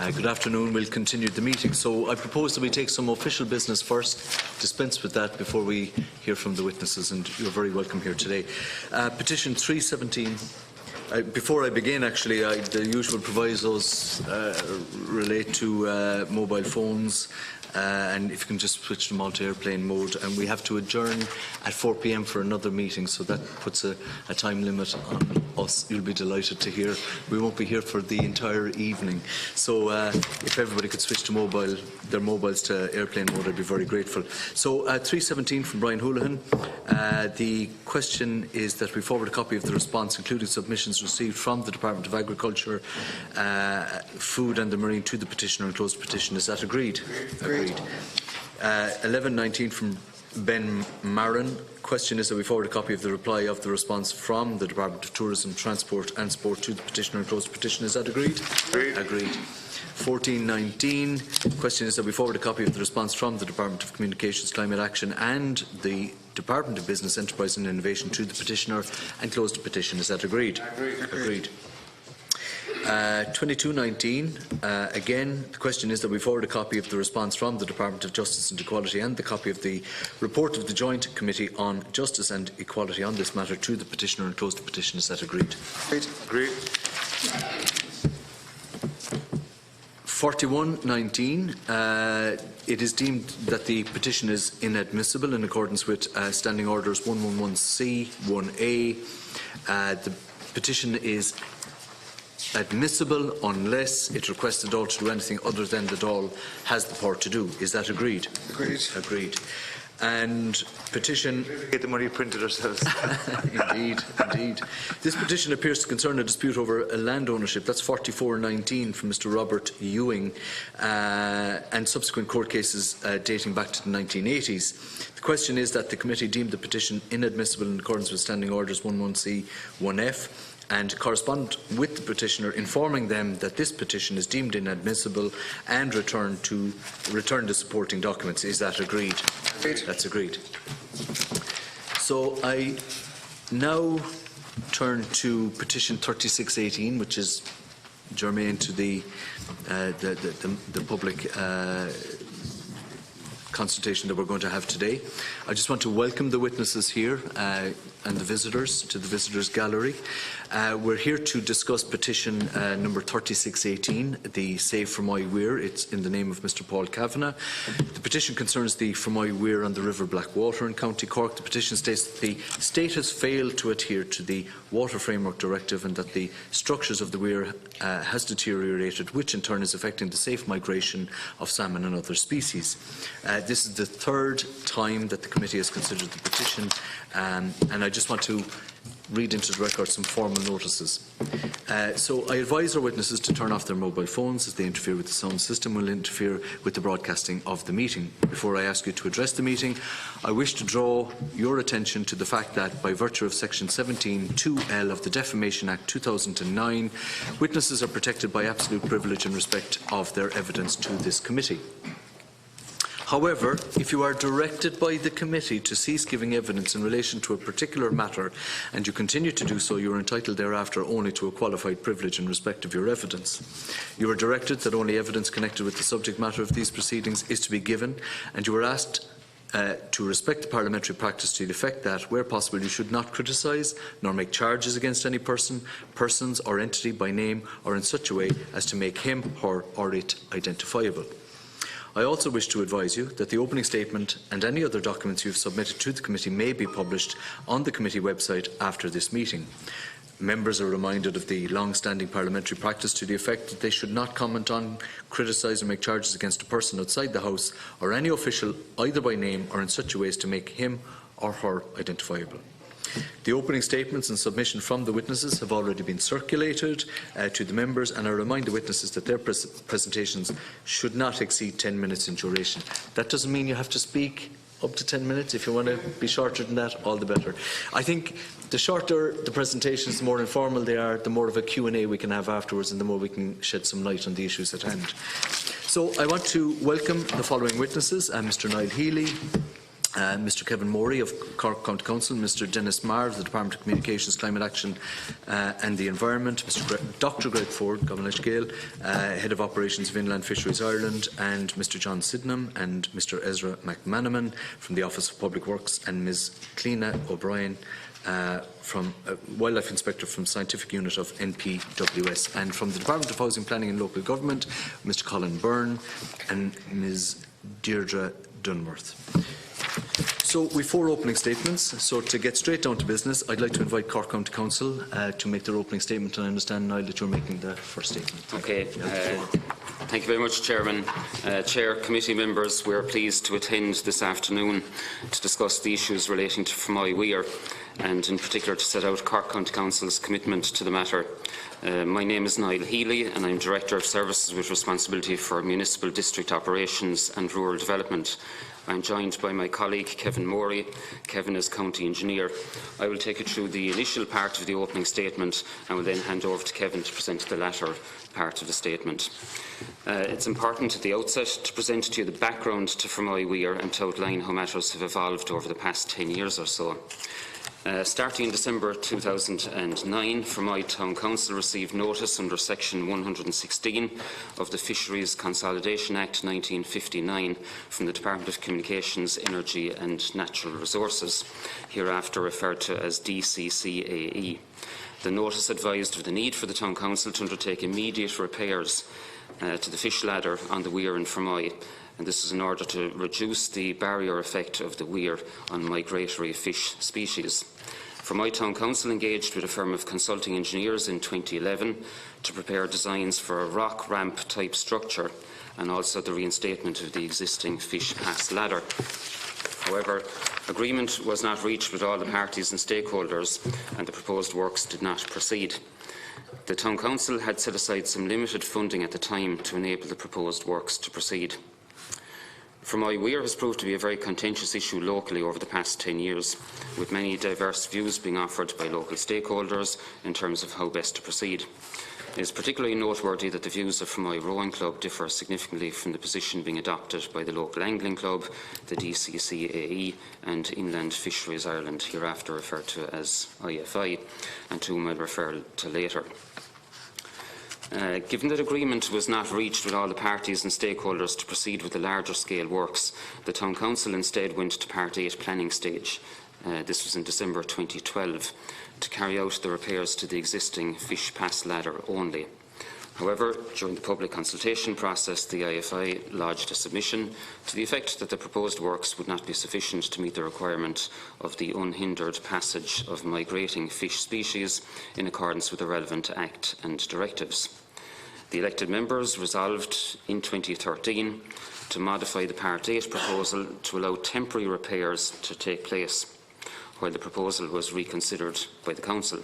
Good afternoon. We'll continue the meeting. So I propose that we take some official business first, dispense with that before we hear from the witnesses, and you're very welcome here today. Petition 317. Before I begin, actually, the usual provisos relate to mobile phones, and if you can just switch them all to airplane mode. And we have to adjourn at 4 p.m. for another meeting, so that puts a time limit on us. You'll be delighted to hear we won't be here for the entire evening. So if everybody could switch to their mobiles to airplane mode, I'd be very grateful. So 317 from Brian Houlihan. The question is that we forward a copy of the response, including submissions received from the Department of Agriculture, Food and the Marine to the petitioner and closed petition. Is that agreed? Agreed. 1119 from Ben Marin. Question is that we forward a copy of the reply of the response from the Department of Tourism, Transport and Sport to the petitioner and closed petition. Is that agreed? Agreed. Agreed. 1419. Question is that we forward a copy of the response from the Department of Communications, Climate Action and the Department of Business, Enterprise and Innovation to the petitioner and closed the petition. Is that agreed? Agreed. Agreed. 2219. Again, the question is that we forward a copy of the response from the Department of Justice and Equality and the copy of the report of the Joint Committee on Justice and Equality on this matter to the petitioner and close the petition. Is that agreed? Agreed. Agreed. 4119. It is deemed that the petition is inadmissible in accordance with Standing Orders 111C 1A. The petition is admissible unless it requests the Dáil to do anything other than the Dáil has the power to do. Is that agreed? Agreed. Agreed. And petition... Get the money printed ourselves. Indeed, indeed. This petition appears to concern a dispute over a land ownership. That's 4419 from Mr. Robert Ewing, and subsequent court cases dating back to the 1980s. The question is that the committee deemed the petition inadmissible in accordance with Standing Orders 11C 1F and correspond with the petitioner, informing them that this petition is deemed inadmissible and return the supporting documents. Is that agreed? Agreed. That's agreed. So I now turn to petition 3618, which is germane to the public consultation that we're going to have today. I just want to welcome the witnesses here and the visitors to the visitors gallery. We're here to discuss petition number 3618, the Save Fermoy Weir. It's in the name of Mr. Paul Kavanagh. The petition concerns the Fermoy Weir on the River Blackwater in County Cork. The petition states that the state has failed to adhere to the Water Framework Directive and that the structures of the weir has deteriorated, which in turn is affecting the safe migration of salmon and other species. This is the third time that the committee has considered the petition, and I just want to read into the record some formal notices. So I advise our witnesses to turn off their mobile phones as they interfere with the sound system and will interfere with the broadcasting of the meeting. Before I ask you to address the meeting, I wish to draw your attention to the fact that by virtue of section 17(2)(l) of the Defamation Act 2009, witnesses are protected by absolute privilege in respect of their evidence to this committee. However, if you are directed by the committee to cease giving evidence in relation to a particular matter and you continue to do so, you are entitled thereafter only to a qualified privilege in respect of your evidence. You are directed that only evidence connected with the subject matter of these proceedings is to be given, and you are asked to respect the parliamentary practice to the effect that, where possible, you should not criticise nor make charges against any person, persons or entity by name or in such a way as to make him, her or it identifiable. I also wish to advise you that the opening statement and any other documents you have submitted to the committee may be published on the committee website after this meeting. Members are reminded of the long-standing parliamentary practice to the effect that they should not comment on, criticise or make charges against a person outside the House or any official either by name or in such a way as to make him or her identifiable. The opening statements and submission from the witnesses have already been circulated to the members, and I remind the witnesses that their presentations should not exceed 10 minutes in duration. That doesn't mean you have to speak up to 10 minutes. If you want to be shorter than that, all the better. I think the shorter the presentations, the more informal they are, the more of a Q&A we can have afterwards and the more we can shed some light on the issues at hand. So I want to welcome the following witnesses, Mr. Niall Healy, Mr Kevin Morey of Cork County Council, Mr Dennis Marr of the Department of Communications, Climate Action and the Environment, Dr Greg Ford, Governor Gale, Head of Operations of Inland Fisheries Ireland, and Mr John Sydenham and Mr Ezra McManaman from the Office of Public Works, and Ms Cleena O'Brien from Wildlife Inspector from Scientific Unit of NPWS, and from the Department of Housing, Planning and Local Government, Mr Colin Byrne and Ms Deirdre Dunworth. So we have 4 opening statements. So to get straight down to business, I'd like to invite Cork County Council to make their opening statement, and I understand, Niall, that you're making the first statement. Okay. Thank you very much, Chairman. Chair, committee members, we are pleased to attend this afternoon to discuss the issues relating to Fermoy Weir, and in particular to set out Cork County Council's commitment to the matter. My name is Niall Healy, and I am Director of Services with responsibility for Municipal District Operations and Rural Development. I am joined by my colleague Kevin Morey. Kevin is County Engineer. I will take you through the initial part of the opening statement and will then hand over to Kevin to present the latter part of the statement. It is important at the outset to present to you the background to Fermoy Weir and to outline how matters have evolved over the past 10 years or so. Starting in December 2009, Fermoy Town Council received notice under Section 116 of the Fisheries Consolidation Act 1959 from the Department of Communications, Energy and Natural Resources, hereafter referred to as DCCAE. The notice advised of the need for the Town Council to undertake immediate repairs to the fish ladder on the weir in Fermoy, and this is in order to reduce the barrier effect of the weir on migratory fish species. Fermoy Town Council engaged with a firm of consulting engineers in 2011 to prepare designs for a rock ramp type structure and also the reinstatement of the existing fish pass ladder. However, agreement was not reached with all the parties and stakeholders, and the proposed works did not proceed. The Town Council had set aside some limited funding at the time to enable the proposed works to proceed. Fermoy Weir has proved to be a very contentious issue locally over the past 10 years, with many diverse views being offered by local stakeholders in terms of how best to proceed. It is particularly noteworthy that the views of Fermoy Rowing Club differ significantly from the position being adopted by the local Angling Club, the DCCAE and Inland Fisheries Ireland, hereafter referred to as IFI, and to whom I will refer to later. Given that agreement was not reached with all the parties and stakeholders to proceed with the larger scale works, the Town Council instead went to Part 8 planning stage. This was in December 2012, to carry out the repairs to the existing fish pass ladder only. However, during the public consultation process, the IFI lodged a submission to the effect that the proposed works would not be sufficient to meet the requirement of the unhindered passage of migrating fish species in accordance with the relevant Act and directives. The elected members resolved in 2013 to modify the Part 8 proposal to allow temporary repairs to take place, while the proposal was reconsidered by the Council.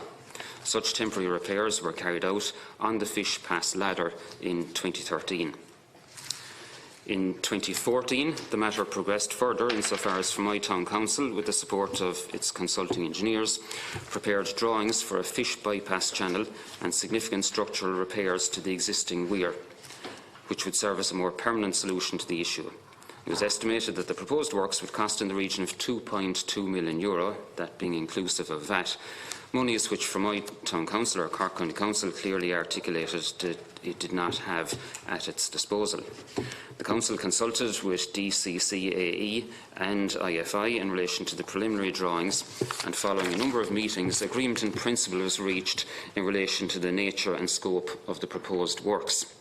Such temporary repairs were carried out on the fish pass ladder in 2013. In 2014, the matter progressed further insofar as Fermoy Town Council, with the support of its consulting engineers, prepared drawings for a fish bypass channel and significant structural repairs to the existing weir, which would serve as a more permanent solution to the issue. It was estimated that the proposed works would cost in the region of €2.2 million, that being inclusive of VAT, monies which Fermoy Town Council or Cork County Council clearly articulated that it did not have at its disposal. The Council consulted with DCCAE and IFI in relation to the preliminary drawings, and following a number of meetings, agreement in principle was reached in relation to the nature and scope of the proposed works.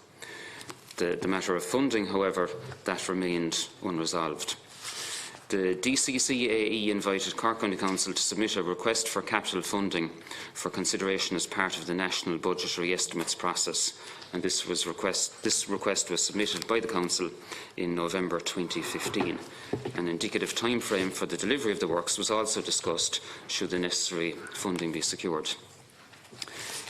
The matter of funding, however, that remained unresolved. The DCCAE invited Cork County Council to submit a request for capital funding for consideration as part of the National Budgetary Estimates process, and this request was submitted by the Council in November 2015. An indicative timeframe for the delivery of the works was also discussed should the necessary funding be secured.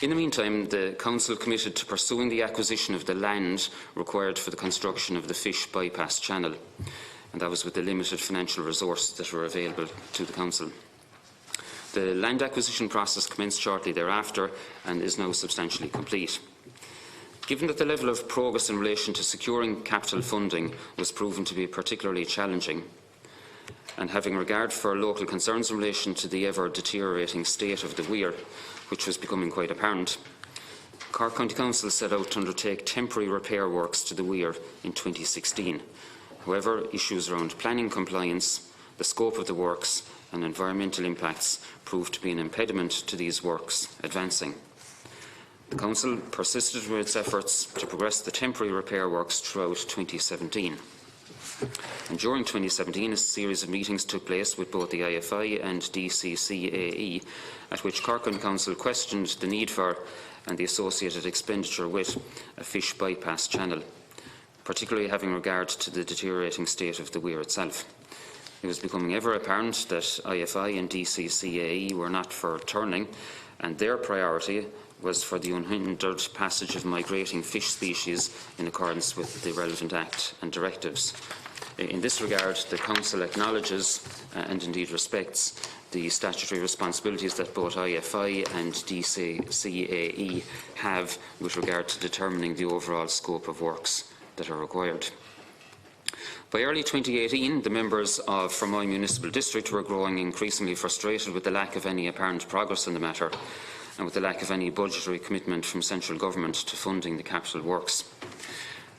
In the meantime, the Council committed to pursuing the acquisition of the land required for the construction of the fish bypass channel, and that was with the limited financial resources that were available to the Council. The land acquisition process commenced shortly thereafter and is now substantially complete. Given that the level of progress in relation to securing capital funding was proven to be particularly challenging, and having regard for local concerns in relation to the ever-deteriorating state of the weir, which was becoming quite apparent, Cork County Council set out to undertake temporary repair works to the weir in 2016. However, issues around planning compliance, the scope of the works and environmental impacts proved to be an impediment to these works advancing. The Council persisted with its efforts to progress the temporary repair works throughout 2017. And during 2017, a series of meetings took place with both the IFI and DCCAE, at which Cork County Council questioned the need for and the associated expenditure with a fish bypass channel, particularly having regard to the deteriorating state of the weir itself. It was becoming ever apparent that IFI and DCCAE were not for turning, and their priority was for the unhindered passage of migrating fish species in accordance with the relevant Act and directives. In this regard, the Council acknowledges and indeed respects the statutory responsibilities that both IFI and DCCAE have with regard to determining the overall scope of works that are required. By early 2018, the members of Fermoy Municipal District were growing increasingly frustrated with the lack of any apparent progress in the matter and with the lack of any budgetary commitment from central government to funding the capital works.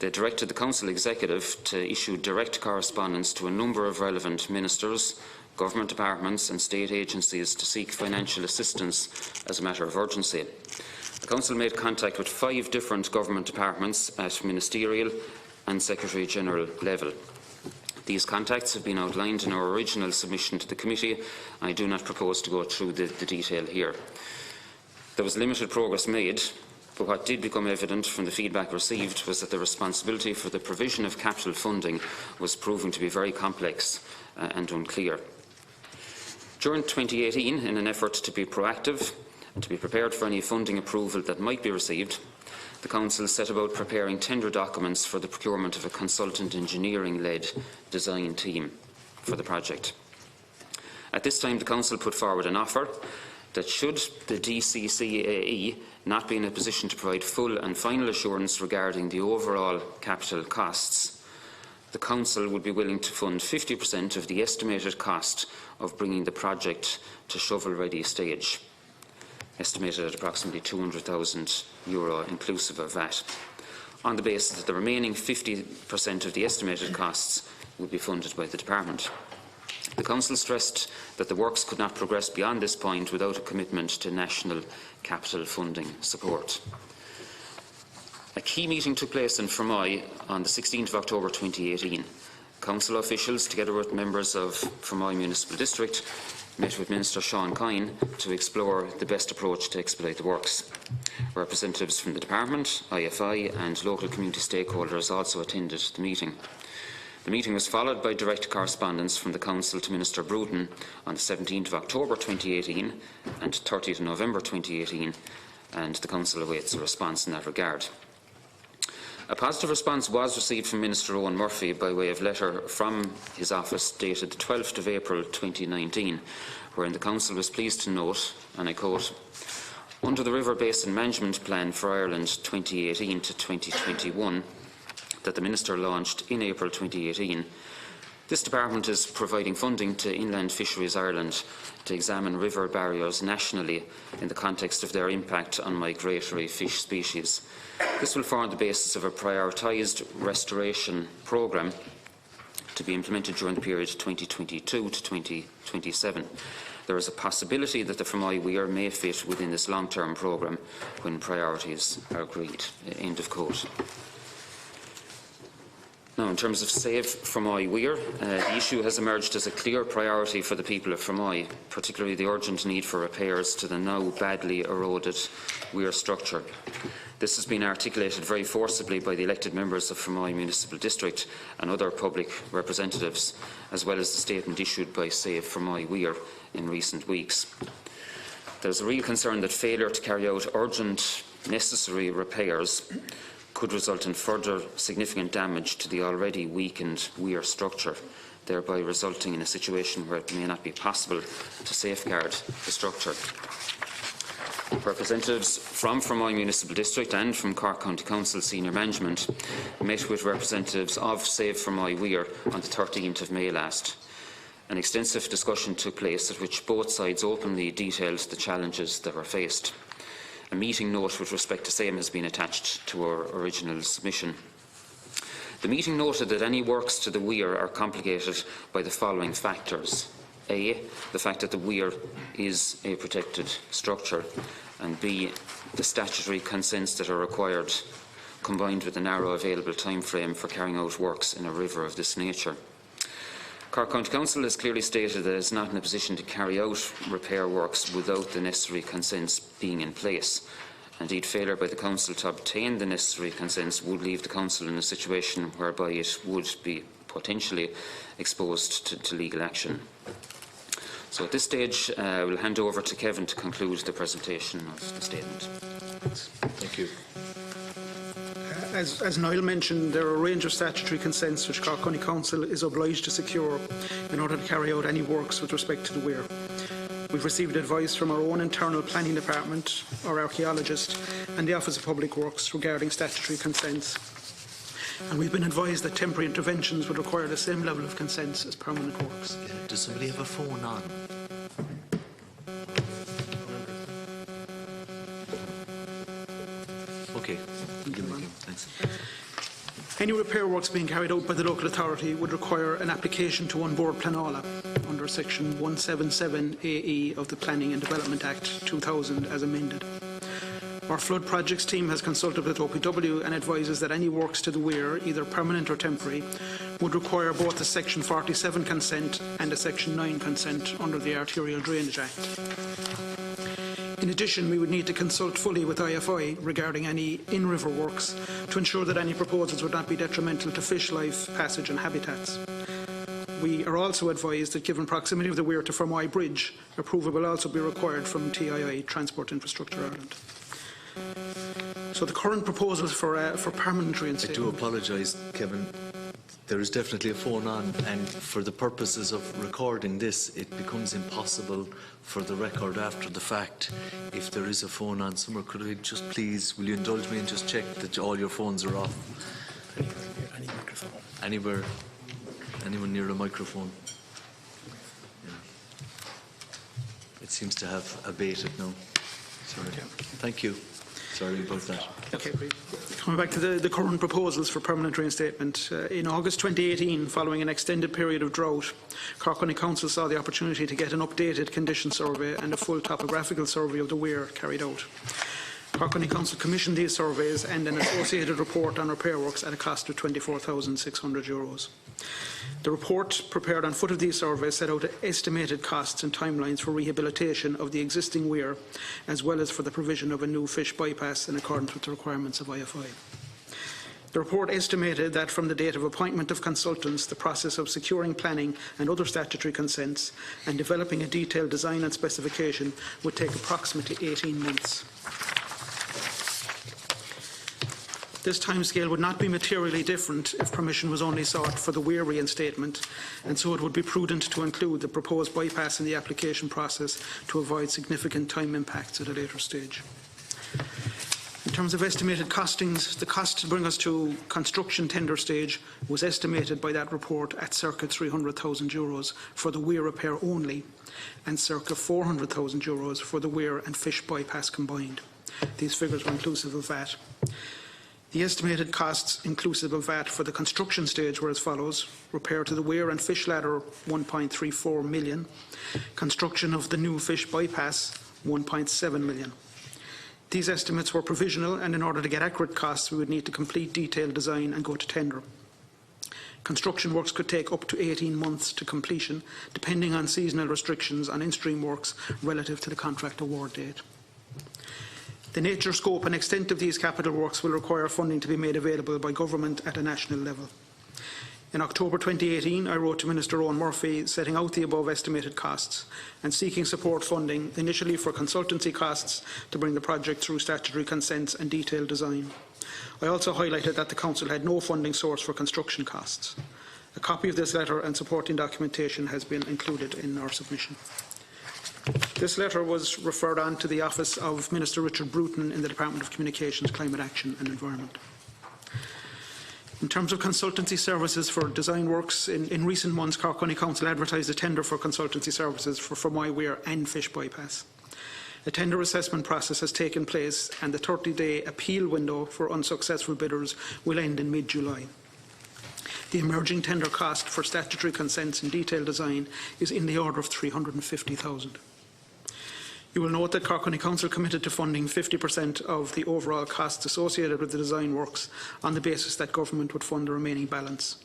They directed the Council Executive to issue direct correspondence to a number of relevant ministers, government departments and state agencies to seek financial assistance as a matter of urgency. The Council made contact with 5 different government departments at ministerial and Secretary-General level. These contacts have been outlined in our original submission to the committee. I do not propose to go through the detail here. There was limited progress made, but what did become evident from the feedback received was that the responsibility for the provision of capital funding was proving to be very complex and unclear. During 2018, in an effort to be proactive and to be prepared for any funding approval that might be received, the Council set about preparing tender documents for the procurement of a consultant engineering-led design team for the project. At this time, the Council put forward an offer that should the DCCAE not be in a position to provide full and final assurance regarding the overall capital costs, the Council would be willing to fund 50% of the estimated cost of bringing the project to shovel-ready stage, estimated at approximately €200,000 inclusive of VAT, on the basis that the remaining 50% of the estimated costs would be funded by the Department. The Council stressed that the works could not progress beyond this point without a commitment to national capital funding support. A key meeting took place in Fermoy on the 16th of October 2018. Council officials, together with members of Fermoy Municipal District, met with Minister Seán Sherlock to explore the best approach to expedite the works. Representatives from the Department, IFI and local community stakeholders also attended the meeting. The meeting was followed by direct correspondence from the Council to Minister Bruton on the 17th of October 2018 and 30th of November 2018, and the Council awaits a response in that regard. A positive response was received from Minister Lynn Murphy by way of letter from his office dated the 12th of April 2019, wherein the Council was pleased to note, and I quote, "Under the River Basin Management Plan for Ireland 2018 to 2021, that the Minister launched in April 2018, this Department is providing funding to Inland Fisheries Ireland to examine river barriers nationally in the context of their impact on migratory fish species. This will form the basis of a prioritised restoration programme to be implemented during the period 2022 to 2027. There is a possibility that the Fermoy weir may fit within this long-term programme when priorities are agreed." End of quote. Now, in terms of Save Fermoy weir, the issue has emerged as a clear priority for the people of Fermoy, particularly the urgent need for repairs to the now badly eroded weir structure. This has been articulated very forcibly by the elected members of Fermoy Municipal District and other public representatives, as well as the statement issued by Save Fermoy weir in recent weeks. There is a real concern that failure to carry out urgent, necessary repairs could result in further significant damage to the already weakened weir structure, thereby resulting in a situation where it may not be possible to safeguard the structure. Representatives from Fermoy Municipal District and from Cork County Council senior management met with representatives of Save Fermoy weir on the 13th of May last. An extensive discussion took place at which both sides openly detailed the challenges that were faced. A meeting note with respect to same has been attached to our original submission. The meeting noted that any works to the weir are complicated by the following factors. A, the fact that the weir is a protected structure, and B, the statutory consents that are required, combined with the narrow available time frame for carrying out works in a river of this nature. Cork County Council has clearly stated that it is not in a position to carry out repair works without the necessary consents being in place. Indeed, failure by the Council to obtain the necessary consents would leave the Council in a situation whereby it would be potentially exposed to legal action. So at this stage, I will hand over to Kevin to conclude the presentation of the statement. Thank you. As Niall mentioned, there are a range of statutory consents which Cork County Council is obliged to secure in order to carry out any works with respect to the weir. We've received advice from our own internal planning department, our archaeologist, and the Office of Public Works regarding statutory consents. And we've been advised that temporary interventions would require the same level of consents as permanent works. Does somebody have a phone on? Okay. Thanks. Any repair works being carried out by the local authority would require an application to onboard Planola under Section 177 AE of the Planning and Development Act 2000 as amended. Our flood projects team has consulted with OPW and advises that any works to the weir, either permanent or temporary, would require both a Section 47 consent and a Section 9 consent under the Arterial Drainage Act. In addition, we would need to consult fully with IFI regarding any in-river works to ensure that any proposals would not be detrimental to fish life, passage and habitats. We are also advised that given proximity of the weir to Fermoy Bridge, approval will also be required from TII, Transport Infrastructure Ireland. So the current proposals for permanent reinstatement... I do apologise, Kevin. There is definitely a phone on, and for the purposes of recording this, it becomes impossible for the record after the fact. If there is a phone on somewhere, could I just please, will you indulge me and just check that all your phones are off? Any microphone. Anywhere, anyone near a microphone? Yeah. It seems to have abated now. Sorry. Okay. Thank you. Sorry about that. Okay, coming back to the current proposals for permanent reinstatement. In August 2018, following an extended period of drought, Cork County Council saw the opportunity to get an updated condition survey and a full topographical survey of the weir carried out. Cork County Council commissioned these surveys and an associated report on repair works at a cost of €24,600. The report prepared on foot of these surveys set out estimated costs and timelines for rehabilitation of the existing weir, as well as for the provision of a new fish bypass in accordance with the requirements of IFI. The report estimated that from the date of appointment of consultants, the process of securing planning and other statutory consents and developing a detailed design and specification would take approximately 18 months. This timescale would not be materially different if permission was only sought for the weir reinstatement, and so it would be prudent to include the proposed bypass in the application process to avoid significant time impacts at a later stage. In terms of estimated costings, the cost to bring us to construction tender stage was estimated by that report at circa €300,000 for the weir repair only, and circa €400,000 for the weir and fish bypass combined. These figures were inclusive of VAT. The estimated costs inclusive of VAT for the construction stage were as follows: repair to the weir and fish ladder €1.34 million, construction of the new fish bypass €1.7 million. These estimates were provisional, and in order to get accurate costs we would need to complete detailed design and go to tender. Construction works could take up to 18 months to completion, depending on seasonal restrictions on in-stream works relative to the contract award date. The nature, scope and extent of these capital works will require funding to be made available by government at a national level. In October 2018, I wrote to Minister Lynn Murphy setting out the above estimated costs and seeking support funding, initially for consultancy costs to bring the project through statutory consents and detailed design. I also highlighted that the Council had no funding source for construction costs. A copy of this letter and supporting documentation has been included in our submission. This letter was referred on to the office of Minister Richard Bruton in the Department of Communications, Climate Action and Environment. In terms of consultancy services for design works, in recent months, Cork County Council advertised a tender for consultancy services for Fermoy Weir and Fish Bypass. A tender assessment process has taken place and the 30-day appeal window for unsuccessful bidders will end in mid-July. The emerging tender cost for statutory consents and detailed design is in the order of €350,000. You will note that Cork County Council committed to funding 50% of the overall costs associated with the design works on the basis that Government would fund the remaining balance.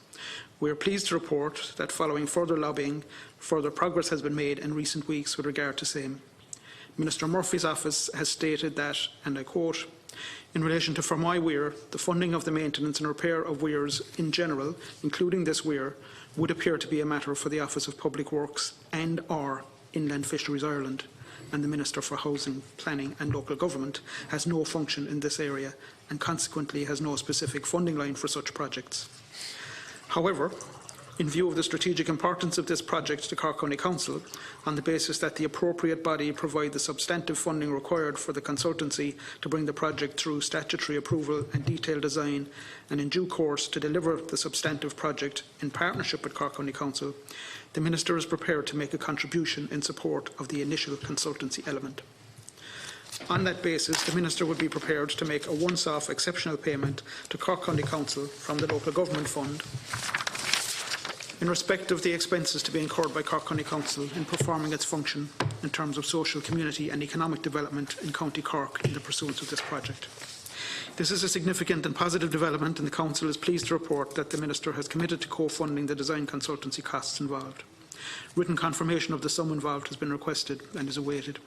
We are pleased to report that following further lobbying, further progress has been made in recent weeks with regard to same. Minister Murphy's office has stated that, and I quote, "In relation to Fermoy Weir, the funding of the maintenance and repair of weirs in general, including this weir, would appear to be a matter for the Office of Public Works and/or Inland Fisheries Ireland, and the Minister for Housing, Planning and Local Government has no function in this area and consequently has no specific funding line for such projects. However, in view of the strategic importance of this project to Cork County Council, on the basis that the appropriate body provide the substantive funding required for the consultancy to bring the project through statutory approval and detailed design, and in due course to deliver the substantive project in partnership with Cork County Council, the Minister is prepared to make a contribution in support of the initial consultancy element. On that basis, the Minister would be prepared to make a once-off exceptional payment to Cork County Council from the Local Government Fund in respect of the expenses to be incurred by Cork County Council in performing its function in terms of social, community and economic development in County Cork in the pursuance of this project. This is a significant and positive development, and the Council is pleased to report that the Minister has committed to co-funding the design consultancy costs involved. Written confirmation of the sum involved has been requested and is awaited.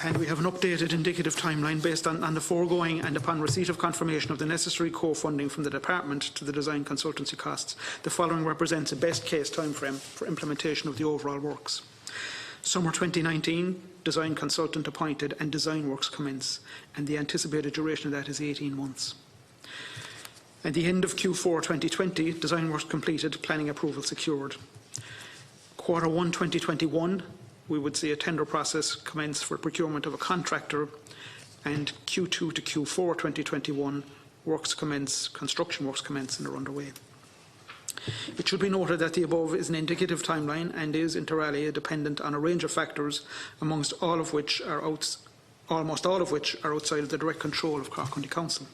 And we have an updated indicative timeline based on the foregoing, and upon receipt of confirmation of the necessary co-funding from the Department to the design consultancy costs. The following represents a best case timeframe for implementation of the overall works. Summer 2019, design consultant appointed and design works commence, and the anticipated duration of that is 18 months. At the end of Q4 2020, design works completed, planning approval secured. Q1 2021, we would see a tender process commence for procurement of a contractor, and Q2 to Q4 2021 works commence, construction works commence and are underway. It should be noted that the above is an indicative timeline and is inter alia dependent on a range of factors, almost all of which are outside of the direct control of Cork County Council.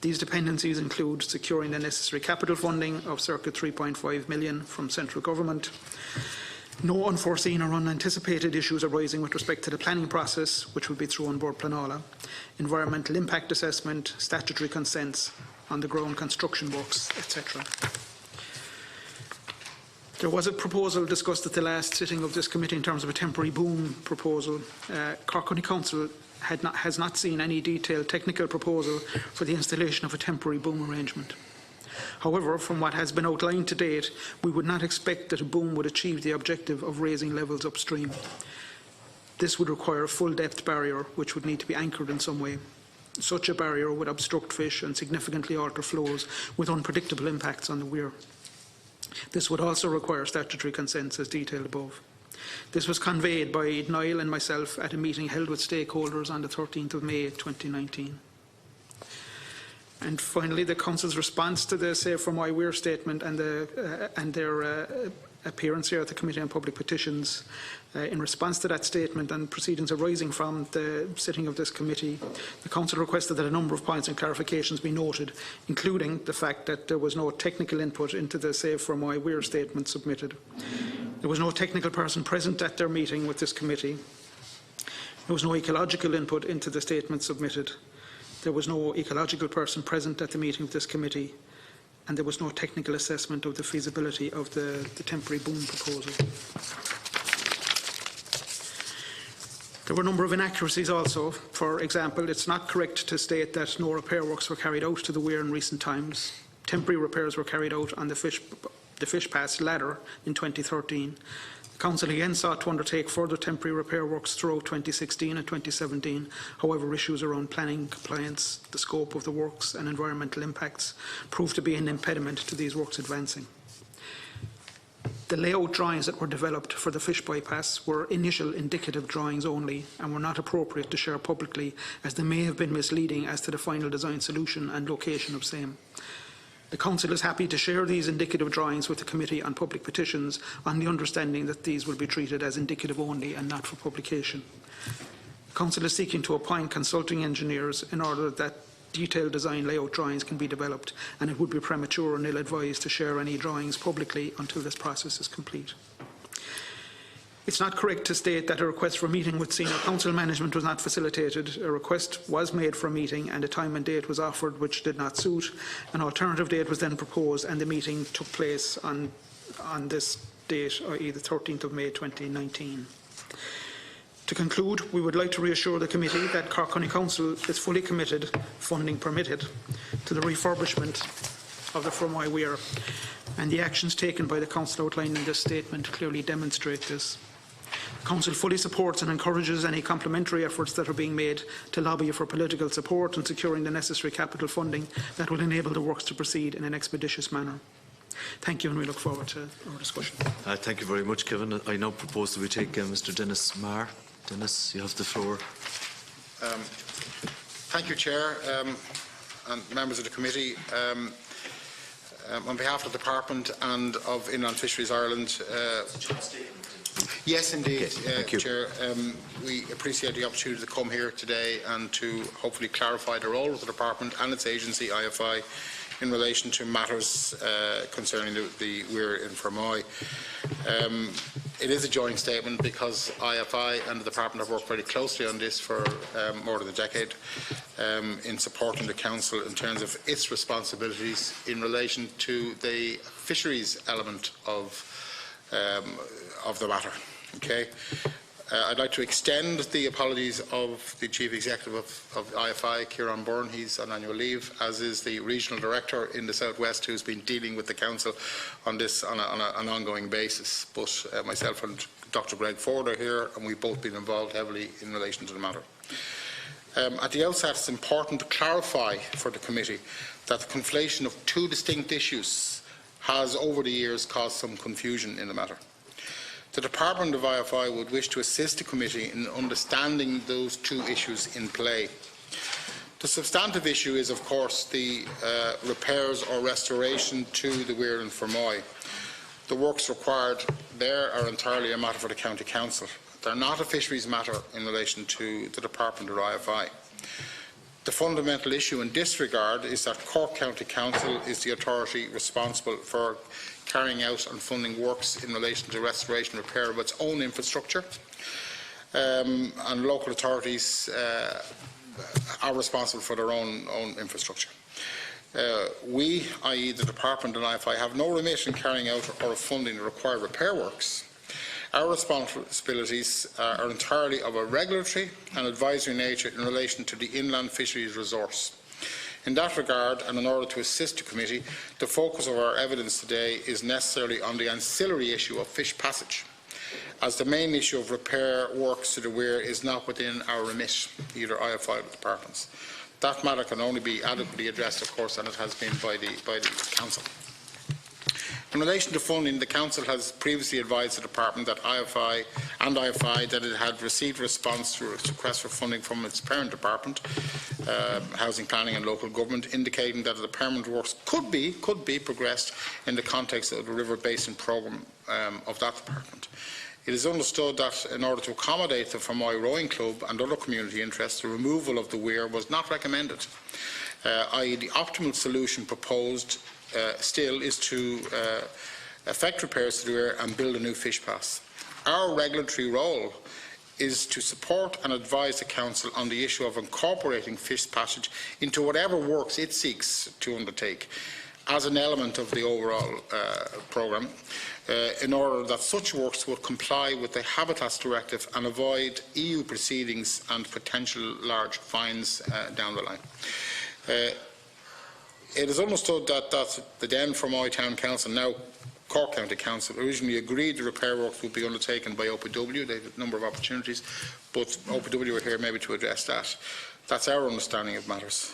These dependencies include securing the necessary capital funding of circa €3.5 million from central government, no unforeseen or unanticipated issues arising with respect to the planning process, which will be through on board Planola, environmental impact assessment, statutory consents, on the ground construction works, etc. There was a proposal discussed at the last sitting of this committee in terms of a temporary boom proposal. Cork County Council has not seen any detailed technical proposal for the installation of a temporary boom arrangement. However, from what has been outlined to date, we would not expect that a boom would achieve the objective of raising levels upstream. This would require a full depth barrier which would need to be anchored in some way. Such a barrier would obstruct fish and significantly alter flows with unpredictable impacts on the weir. This would also require statutory consents as detailed above. This was conveyed by Niall and myself at a meeting held with stakeholders on the 13th of May 2019. And finally, the Council's response to the Save Fermoy Weir statement and their appearance here at the Committee on Public Petitions. In response to that statement and proceedings arising from the sitting of this committee, the Council requested that a number of points and clarifications be noted, including the fact that there was no technical input into the Save Fermoy Weir statement submitted. There was no technical person present at their meeting with this committee. There was no ecological input into the statement submitted. There was no ecological person present at the meeting of this committee, and there was no technical assessment of the feasibility of the temporary boom proposal. There were a number of inaccuracies also. For example, it's not correct to state that no repair works were carried out to the weir in recent times. Temporary repairs were carried out on the fish pass ladder in 2013. The Council again sought to undertake further temporary repair works throughout 2016 and 2017. However, issues around planning, compliance, the scope of the works and environmental impacts proved to be an impediment to these works advancing. The layout drawings that were developed for the fish bypass were initial indicative drawings only and were not appropriate to share publicly, as they may have been misleading as to the final design solution and location of same. The Council is happy to share these indicative drawings with the Committee on Public Petitions on the understanding that these will be treated as indicative only and not for publication. The Council is seeking to appoint consulting engineers in order that detailed design layout drawings can be developed, and it would be premature and ill-advised to share any drawings publicly until this process is complete. It's not correct to state that a request for a meeting with senior council management was not facilitated. A request was made for a meeting and a time and date was offered which did not suit. An alternative date was then proposed and the meeting took place on this date, i.e. the 13th of May 2019. To conclude, we would like to reassure the Committee that Cork County Council is fully committed, funding permitted, to the refurbishment of the Fermoy Weir, and the actions taken by the Council outlined in this statement clearly demonstrate this. The Council fully supports and encourages any complementary efforts that are being made to lobby for political support and securing the necessary capital funding that will enable the works to proceed in an expeditious manner. Thank you, and we look forward to our discussion. Thank you very much, Kevin. I now propose that we take Mr. Dennis Marr. Dennis, you have the floor. Thank you, Chair, and members of the committee. On behalf of the Department and of Inland Fisheries Ireland, yes, indeed, okay, Chair. We appreciate the opportunity to come here today and to hopefully clarify the role of the Department and its agency, IFI, in relation to matters concerning the weir in Fermoy. It is a joint statement because IFI and the Department have worked very closely on this for more than a decade in supporting the Council in terms of its responsibilities in relation to the fisheries element of the matter. Okay. I'd like to extend the apologies of the Chief Executive of IFI, Ciarán Byrne. He's on annual leave, as is the Regional Director in the South West, who's been dealing with the Council on this on an ongoing basis. But myself and Dr. Greg Ford are here, and we've both been involved heavily in relation to the matter. At the outset, it's important to clarify for the Committee that the conflation of two distinct issues has, over the years, caused some confusion in the matter. The Department of IFI would wish to assist the Committee in understanding those two issues in play. The substantive issue is, of course, the repairs or restoration to the weir in Fermoy. The works required there are entirely a matter for the County Council. They are not a fisheries matter in relation to the Department or IFI. The fundamental issue in this regard is that Cork County Council is the authority responsible for carrying out and funding works in relation to restoration and repair of its own infrastructure, and local authorities are responsible for their own infrastructure. We, i.e. the Department and IFI, have no remit in carrying out or funding the required repair works. Our responsibilities are entirely of a regulatory and advisory nature in relation to the inland fisheries resource. In that regard, and in order to assist the Committee, the focus of our evidence today is necessarily on the ancillary issue of fish passage, as the main issue of repair works to the weir is not within our remit, either IFI or the departments. That matter can only be adequately addressed, of course, and it has been by the Council. In relation to funding, the Council has previously advised the Department that IFI that it had received a response to a request for funding from its parent department, Housing, Planning and Local Government, indicating that the permanent works could be progressed in the context of the River Basin Programme of that department. It is understood that in order to accommodate the Fermoy Rowing Club and other community interests, the removal of the weir was not recommended, i.e. the optimal solution proposed still is to effect repairs to the weir and build a new fish pass. Our regulatory role is to support and advise the Council on the issue of incorporating fish passage into whatever works it seeks to undertake as an element of the overall programme, in order that such works would comply with the Habitats Directive and avoid EU proceedings and potential large fines down the line. It is understood that the then Fermoy Town Council, now Cork County Council, originally agreed the repair works would be undertaken by OPW. They had a number of opportunities, but OPW are here maybe to address that. That's our understanding of matters.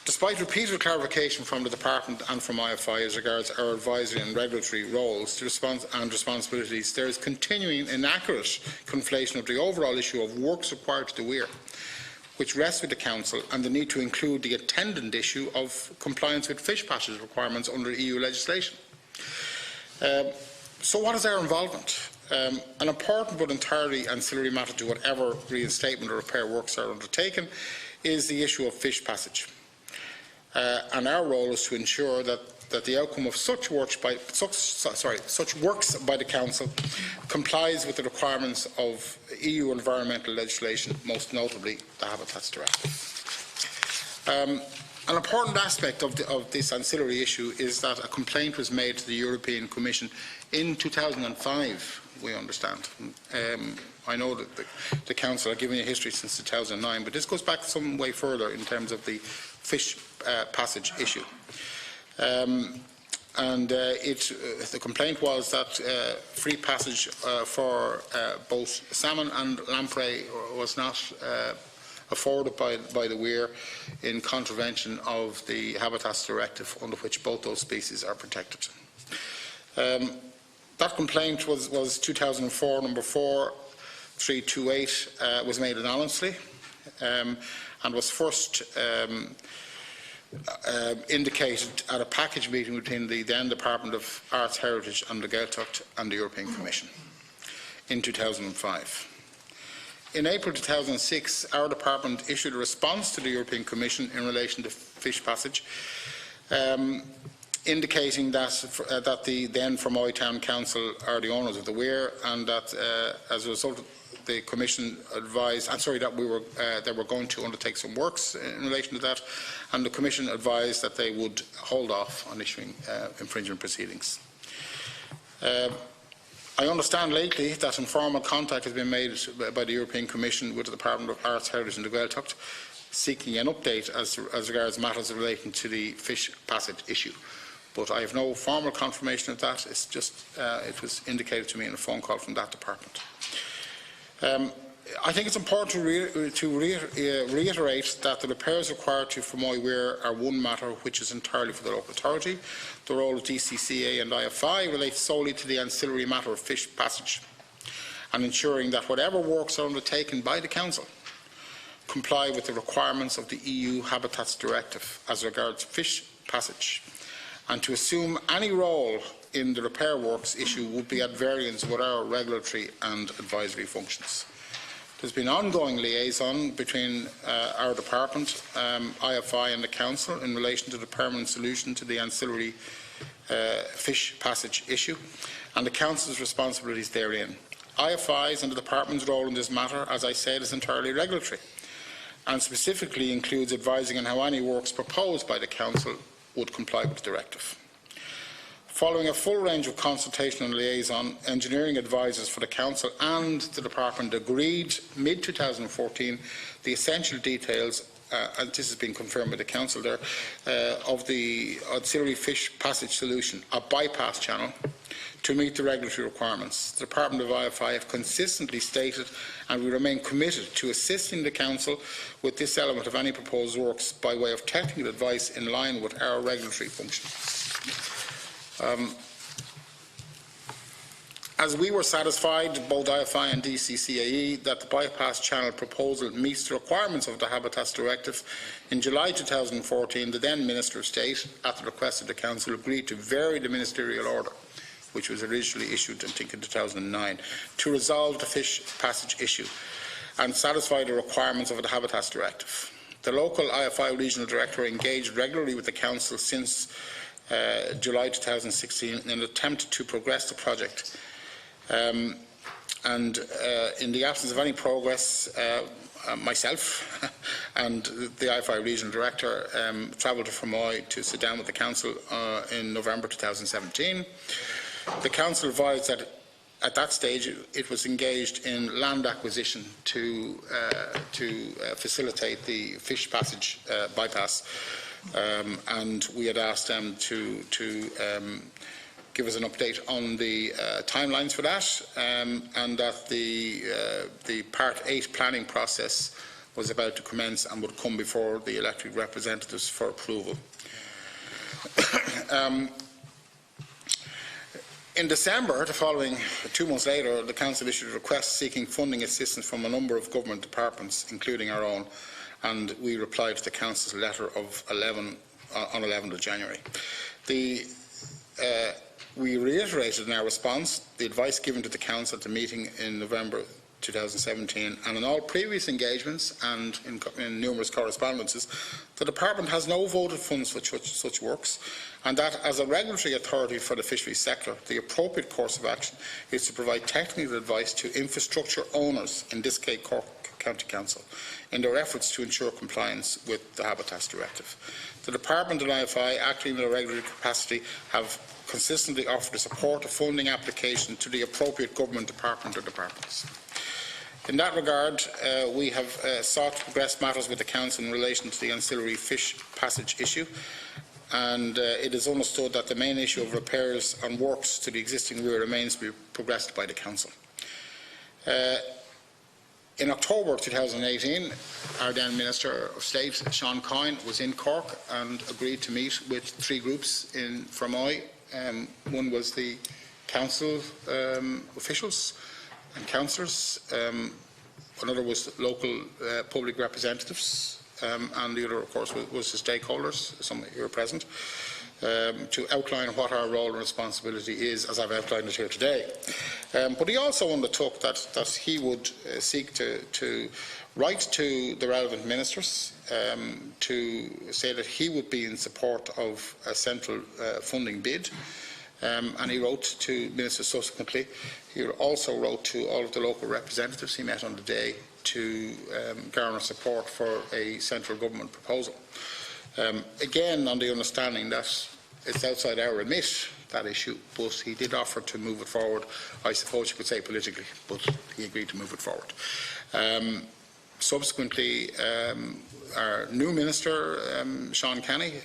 Despite repeated clarification from the Department and from IFI as regards our advisory and regulatory roles and responsibilities, there is continuing inaccurate conflation of the overall issue of works required to the weir, which rests with the Council, and the need to include the attendant issue of compliance with fish passage requirements under EU legislation. So what is our involvement? An important but entirely ancillary matter to whatever reinstatement or repair works are undertaken is the issue of fish passage. And our role is to ensure that the outcome of such works by the Council complies with the requirements of EU environmental legislation, most notably the Habitats Directive. An important aspect of this ancillary issue is that a complaint was made to the European Commission in 2005, we understand. I know that the Council are giving a history since 2009, but this goes back some way further in terms of the fish passage issue. The complaint was that free passage for both salmon and lamprey was not afforded by the weir in contravention of the Habitats Directive, under which both those species are protected. That complaint was 2004, number 4328, was made anonymously and was first indicated at a package meeting between the then Department of Arts, Heritage and the Gaeltacht and the European Commission in 2005. In April 2006, our department issued a response to the European Commission in relation to fish passage, indicating that the then Fermoy Town Council are the owners of the weir, and that as a result of the Commission advised, that they were going to undertake some works in relation to that, and the Commission advised that they would hold off on issuing infringement proceedings. I understand lately that informal contact has been made by the European Commission with the Department of Arts, Heritage and the Gaeltacht, seeking an update as regards matters relating to the fish passage issue. But I have no formal confirmation of that. It's just it was indicated to me in a phone call from that department. I think it's important to reiterate that the repairs required to Fermoy Weir are one matter which is entirely for the local authority. The role of DCCA and IFI relates solely to the ancillary matter of fish passage and ensuring that whatever works are undertaken by the Council comply with the requirements of the EU Habitats Directive as regards fish passage, and to assume any role in the repair works issue would be at variance with our regulatory and advisory functions. There's been ongoing liaison between our department, IFI and the Council in relation to the permanent solution to the ancillary fish passage issue and the Council's responsibilities therein. IFI's and the department's role in this matter, as I said, is entirely regulatory and specifically includes advising on how any works proposed by the Council would comply with the directive. Following a full range of consultation and liaison, engineering advisers for the Council and the Department agreed mid-2014 the essential details, and this has been confirmed by the Council there, of the auxiliary fish passage solution, a bypass channel, to meet the regulatory requirements. The Department of IFI have consistently stated and we remain committed to assisting the Council with this element of any proposed works by way of technical advice in line with our regulatory function. As we were satisfied, both IFI and DCCAE, that the bypass channel proposal meets the requirements of the Habitats Directive, in July 2014, the then Minister of State, at the request of the Council, agreed to vary the ministerial order, which was originally issued, I think, in 2009, to resolve the fish passage issue and satisfy the requirements of the Habitats Directive. The local IFI Regional Director engaged regularly with the Council since July 2016 in an attempt to progress the project. In the absence of any progress, myself and the IFI Regional Director travelled to Fermoy to sit down with the Council in November 2017. The Council advised that at that stage it was engaged in land acquisition to facilitate the fish passage bypass, and we had asked them to give us an update on the timelines for that, and that the Part 8 planning process was about to commence and would come before the elected representatives for approval. In December, the following 2 months later, the Council issued a request seeking funding assistance from a number of government departments, including our own, and we replied to the Council's letter of on 11th of January. We reiterated in our response the advice given to the Council at the meeting in November 2017, and in all previous engagements and in numerous correspondences, the Department has no voted funds for such works, and that as a regulatory authority for the fisheries sector, the appropriate course of action is to provide technical advice to infrastructure owners, in this case Cork County Council, in their efforts to ensure compliance with the Habitats Directive. The Department and IFI, acting in a regulatory capacity, have consistently offered to support a funding application to the appropriate government department or departments. In that regard, we have sought to progress matters with the Council in relation to the ancillary fish passage issue, and it is understood that the main issue of repairs and works to the existing weir remains to be progressed by the Council. In October 2018, our then Minister of State, Seán Sherlock, was in Cork and agreed to meet with 3 groups in Fermoy. One was the Council officials and councillors, another was local public representatives, and the other, of course, was the stakeholders, some of you are present, to outline what our role and responsibility is, as I've outlined it here today. But he also undertook that he would seek to write to the relevant ministers to say that he would be in support of a central funding bid. And he wrote to ministers subsequently. He also wrote to all of the local representatives he met on the day to garner support for a central government proposal. Again, on the understanding that it's outside our remit, that issue, but he did offer to move it forward, I suppose you could say politically, but he agreed to move it forward. Subsequently, our new minister, Seán Kenny,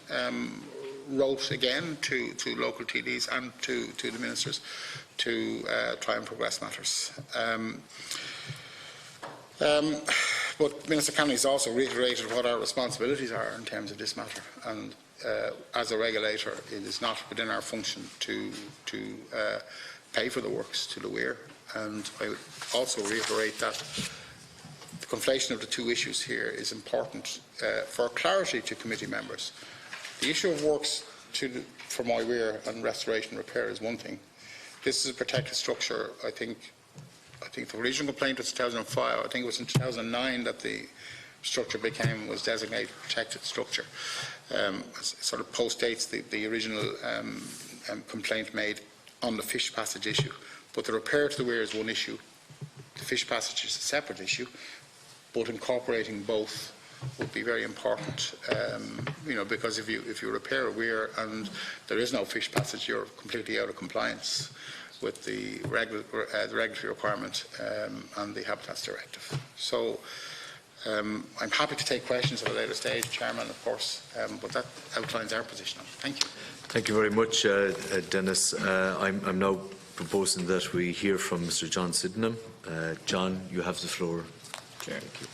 wrote again to local TDs and to the ministers to try and progress matters. But Minister Kenny has also reiterated what our responsibilities are in terms of this matter, and as a regulator, it is not within our function to pay for the works to the weir. And I would also reiterate that the conflation of the 2 issues here is important for clarity to committee members. The issue of works for my weir and restoration and repair is one thing. This is a protected structure. I think the original complaint was 2005. I think it was in 2009 that the structure was designated protected structure. Sort of postdates the original complaint made on the fish passage issue. But the repair to the weir is one issue. The fish passage is a separate issue. But incorporating both would be very important, because if you repair a weir and there is no fish passage, you're completely out of compliance with the regulatory requirement and the Habitats Directive. So I'm happy to take questions at a later stage, Chairman, of course, but that outlines our position. Thank you. Thank you very much, Dennis. I'm now proposing that we hear from Mr. John Sydenham. John, you have the floor. Chair. Thank you.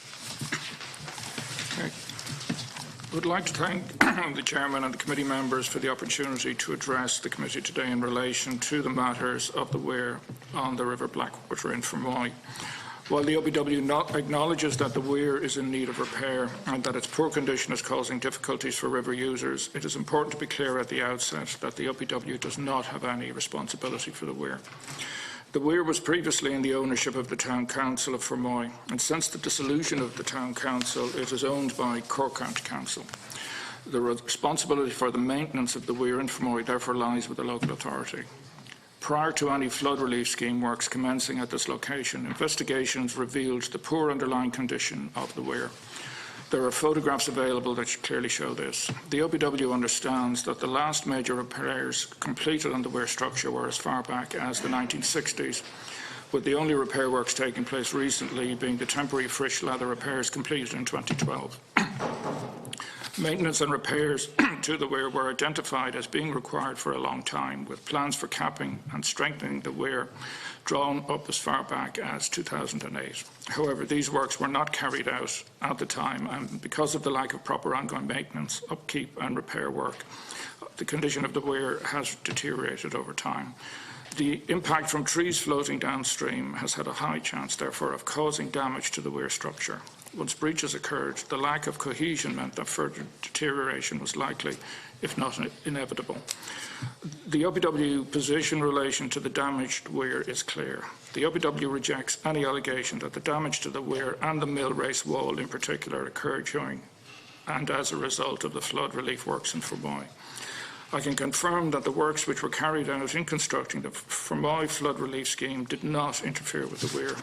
I would like to thank the Chairman and the committee members for the opportunity to address the committee today in relation to the matters of the weir on the River Blackwater in Fermoy. While the OPW acknowledges that the weir is in need of repair and that its poor condition is causing difficulties for river users, it is important to be clear at the outset that the OPW does not have any responsibility for the weir. The weir was previously in the ownership of the Town Council of Fermoy, and since the dissolution of the Town Council, it is owned by Cork County Council. The responsibility for the maintenance of the weir in Fermoy therefore lies with the local authority. Prior to any flood relief scheme works commencing at this location, investigations revealed the poor underlying condition of the weir. There are photographs available that clearly show this. The OPW understands that the last major repairs completed on the weir structure were as far back as the 1960s, with the only repair works taking place recently being the temporary fish lather repairs completed in 2012. Maintenance and repairs to the weir were identified as being required for a long time, with plans for capping and strengthening the weir drawn up as far back as 2008. However, these works were not carried out at the time, and because of the lack of proper ongoing maintenance, upkeep and repair work, the condition of the weir has deteriorated over time. The impact from trees floating downstream has had a high chance, therefore, of causing damage to the weir structure. Once breaches occurred, the lack of cohesion meant that further deterioration was likely, if not inevitable. The OPW position in relation to the damaged weir is clear. The OPW rejects any allegation that the damage to the weir and the mill race wall in particular occurred during and as a result of the flood relief works in Fermoy. I can confirm that the works which were carried out in constructing the Fermoy flood relief scheme did not interfere with the weir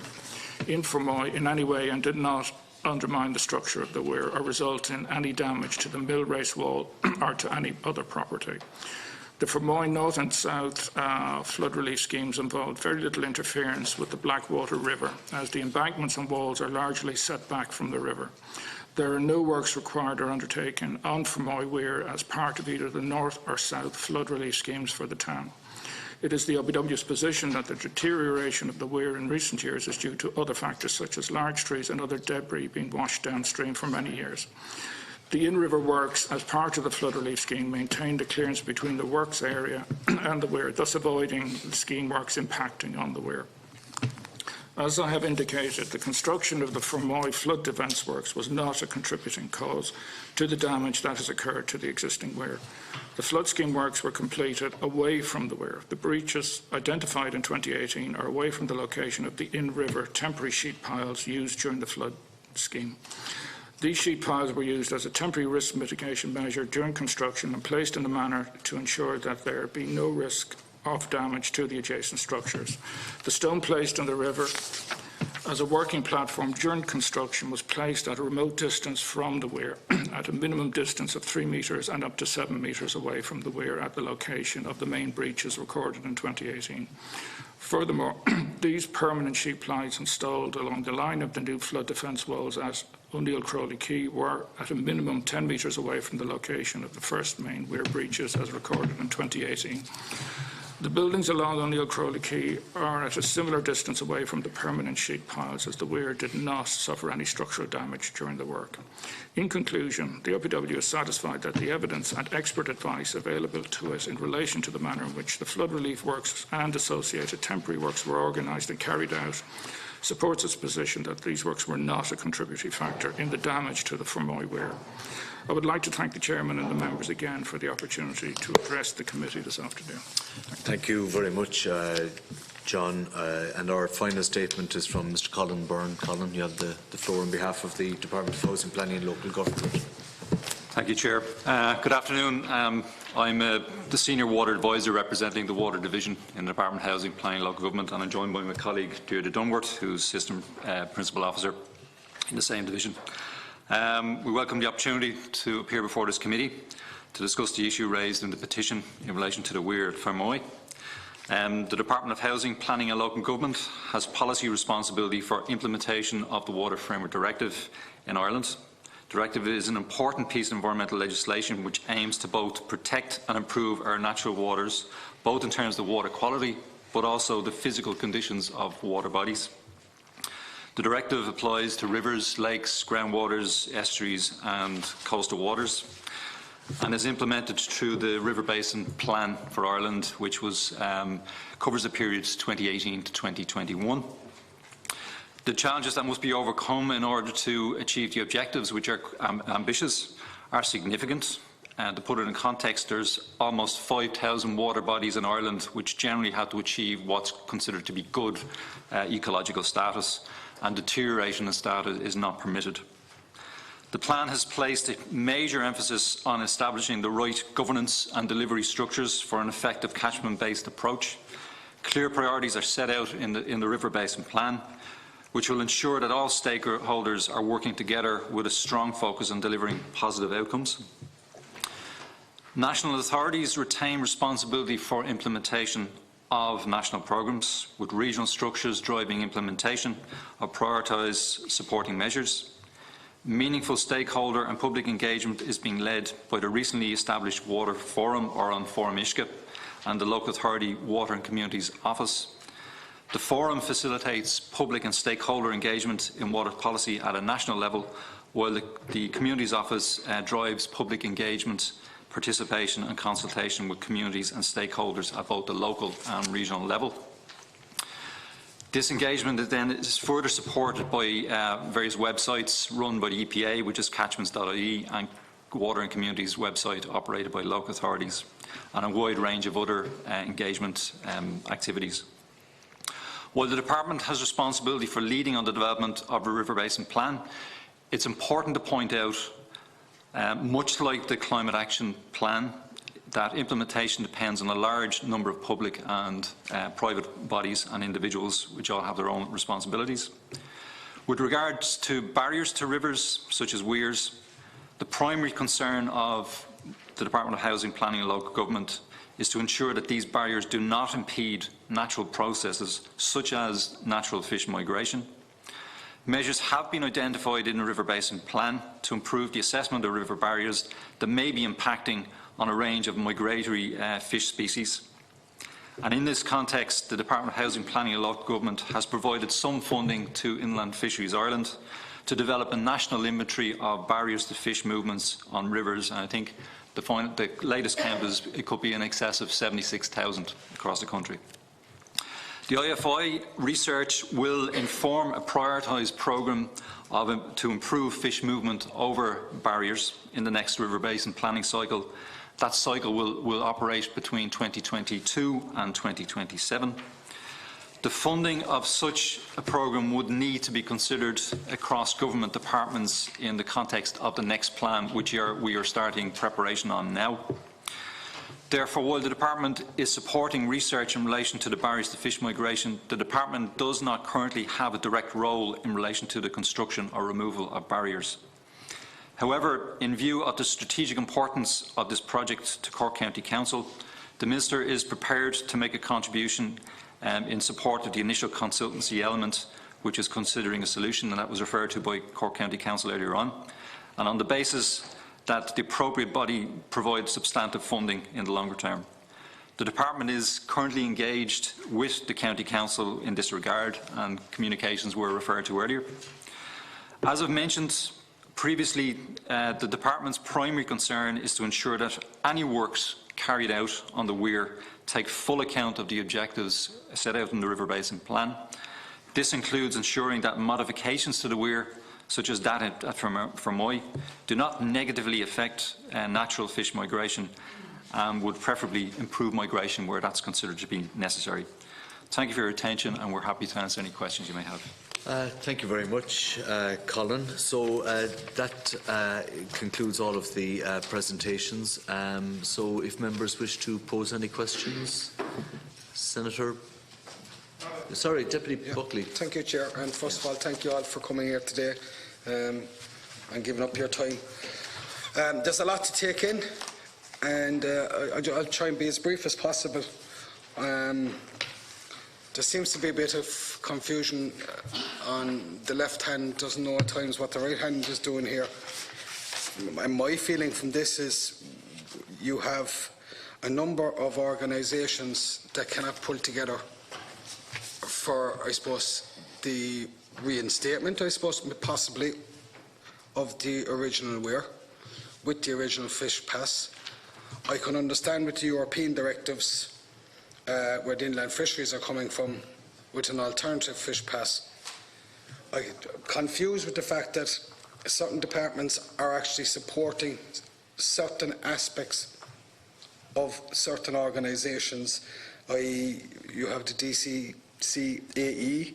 in Fermoy in any way and did not undermine the structure of the weir or result in any damage to the mill race wall or to any other property. The Fermoy North and South flood relief schemes involved very little interference with the Blackwater River, as the embankments and walls are largely set back from the river. There are no works required or undertaken on Fermoy Weir as part of either the North or South flood relief schemes for the town. It is the OPW's position that the deterioration of the weir in recent years is due to other factors such as large trees and other debris being washed downstream for many years. The in-river works, as part of the flood relief scheme, maintained a clearance between the works area and the weir, thus avoiding the scheme works impacting on the weir. As I have indicated, the construction of the Fermoy flood defence works was not a contributing cause to the damage that has occurred to the existing weir. The flood scheme works were completed away from the weir. The breaches identified in 2018 are away from the location of the in-river temporary sheet piles used during the flood scheme. These sheet piles were used as a temporary risk mitigation measure during construction and placed in a manner to ensure that there be no risk of damage to the adjacent structures. The stone placed in the river as a working platform during construction was placed at a remote distance from the weir, at a minimum distance of 3 metres and up to 7 metres away from the weir at the location of the main breaches recorded in 2018. Furthermore, these permanent sheet plies installed along the line of the new flood defence walls at O'Neill Crowley Quay were at a minimum 10 metres away from the location of the first main weir breaches as recorded in 2018. The buildings along O'Neill Crowley Quay are at a similar distance away from the permanent sheet piles, as the weir did not suffer any structural damage during the work. In conclusion, the OPW is satisfied that the evidence and expert advice available to us in relation to the manner in which the flood relief works and associated temporary works were organised and carried out supports its position that these works were not a contributory factor in the damage to the Fermoy weir. I would like to thank the Chairman and the members again for the opportunity to address the committee this afternoon. Thank you very much, John. And our final statement is from Mr. Colin Byrne. Colin, you have the floor on behalf of the Department of Housing, Planning and Local Government. Thank you, Chair. Good afternoon. I'm the Senior Water Advisor representing the Water Division in the Department of Housing, Planning and Local Government, and I'm joined by my colleague Deirdre Dunworth, who's Assistant Principal Officer in the same division. We welcome the opportunity to appear before this committee to discuss the issue raised in the petition in relation to the weir at Fermoy. The Department of Housing, Planning and Local Government has policy responsibility for implementation of the Water Framework Directive in Ireland. The directive is an important piece of environmental legislation which aims to both protect and improve our natural waters, both in terms of water quality but also the physical conditions of water bodies. The directive applies to rivers, lakes, groundwaters, estuaries and coastal waters, and is implemented through the River Basin Plan for Ireland, which covers the periods 2018 to 2021. The challenges that must be overcome in order to achieve the objectives, which are ambitious, are significant. And to put it in context, there's almost 5,000 water bodies in Ireland which generally have to achieve what's considered to be good ecological status, and deterioration in status is not permitted. The plan has placed a major emphasis on establishing the right governance and delivery structures for an effective catchment-based approach. Clear priorities are set out in the River Basin Plan, which will ensure that all stakeholders are working together with a strong focus on delivering positive outcomes. National authorities retain responsibility for implementation of national programmes, with regional structures driving implementation of prioritised supporting measures. Meaningful stakeholder and public engagement is being led by the recently established Water Forum, or on Forum Uisce, and the Local Authority Water and Communities Office. The Forum facilitates public and stakeholder engagement in water policy at a national level, while the Communities Office drives public engagement, participation and consultation with communities and stakeholders at both the local and regional level. This engagement then is further supported by various websites run by the EPA, which is catchments.ie, and Water and Communities website operated by local authorities, and a wide range of other engagement activities. While the Department has responsibility for leading on the development of a River Basin Plan, it's important to point out, much like the Climate Action Plan, that implementation depends on a large number of public and private bodies and individuals, which all have their own responsibilities. With regards to barriers to rivers, such as weirs, the primary concern of the Department of Housing, Planning and Local Government is to ensure that these barriers do not impede natural processes, such as natural fish migration. Measures have been identified in the River Basin Plan to improve the assessment of river barriers that may be impacting on a range of migratory fish species. And in this context, the Department of Housing, Planning and Local Government has provided some funding to Inland Fisheries Ireland to develop a national inventory of barriers to fish movements on rivers, and I think the latest count is it could be in excess of 76,000 across the country. The IFI research will inform a prioritised programme to improve fish movement over barriers in the next River Basin planning cycle. That cycle will operate between 2022 and 2027. The funding of such a programme would need to be considered across government departments in the context of the next plan, which we are starting preparation on now. Therefore, while the Department is supporting research in relation to the barriers to fish migration, the Department does not currently have a direct role in relation to the construction or removal of barriers. However, in view of the strategic importance of this project to Cork County Council, the Minister is prepared to make a contribution in support of the initial consultancy element, which is considering a solution, and that was referred to by Cork County Council earlier on, and on the basis that the appropriate body provides substantive funding in the longer term. The Department is currently engaged with the County Council in this regard, and communications were referred to earlier. As I've mentioned previously, the Department's primary concern is to ensure that any works carried out on the weir take full account of the objectives set out in the River Basin Plan. This includes ensuring that modifications to the weir, such as that at Fermoy, do not negatively affect natural fish migration and would preferably improve migration where that's considered to be necessary. Thank you for your attention, and we're happy to answer any questions you may have. Thank you very much, Colin. So that concludes all of the presentations. So if members wish to pose any questions, Senator. Sorry, Deputy Buckley. Thank you, Chair. And first of all, thank you all for coming here today and giving up your time. There's a lot to take in, and I'll try and be as brief as possible. There seems to be a bit of confusion on the left hand doesn't know at times what the right hand is doing here. And my feeling from this is you have a number of organisations that cannot pull together for, I suppose, the reinstatement, I suppose, possibly, of the original weir with the original fish pass. I can understand with the European directives where the inland fisheries are coming from with an alternative fish pass. I'm confused with the fact that certain departments are actually supporting certain aspects of certain organisations, i.e. you have the DCCAE,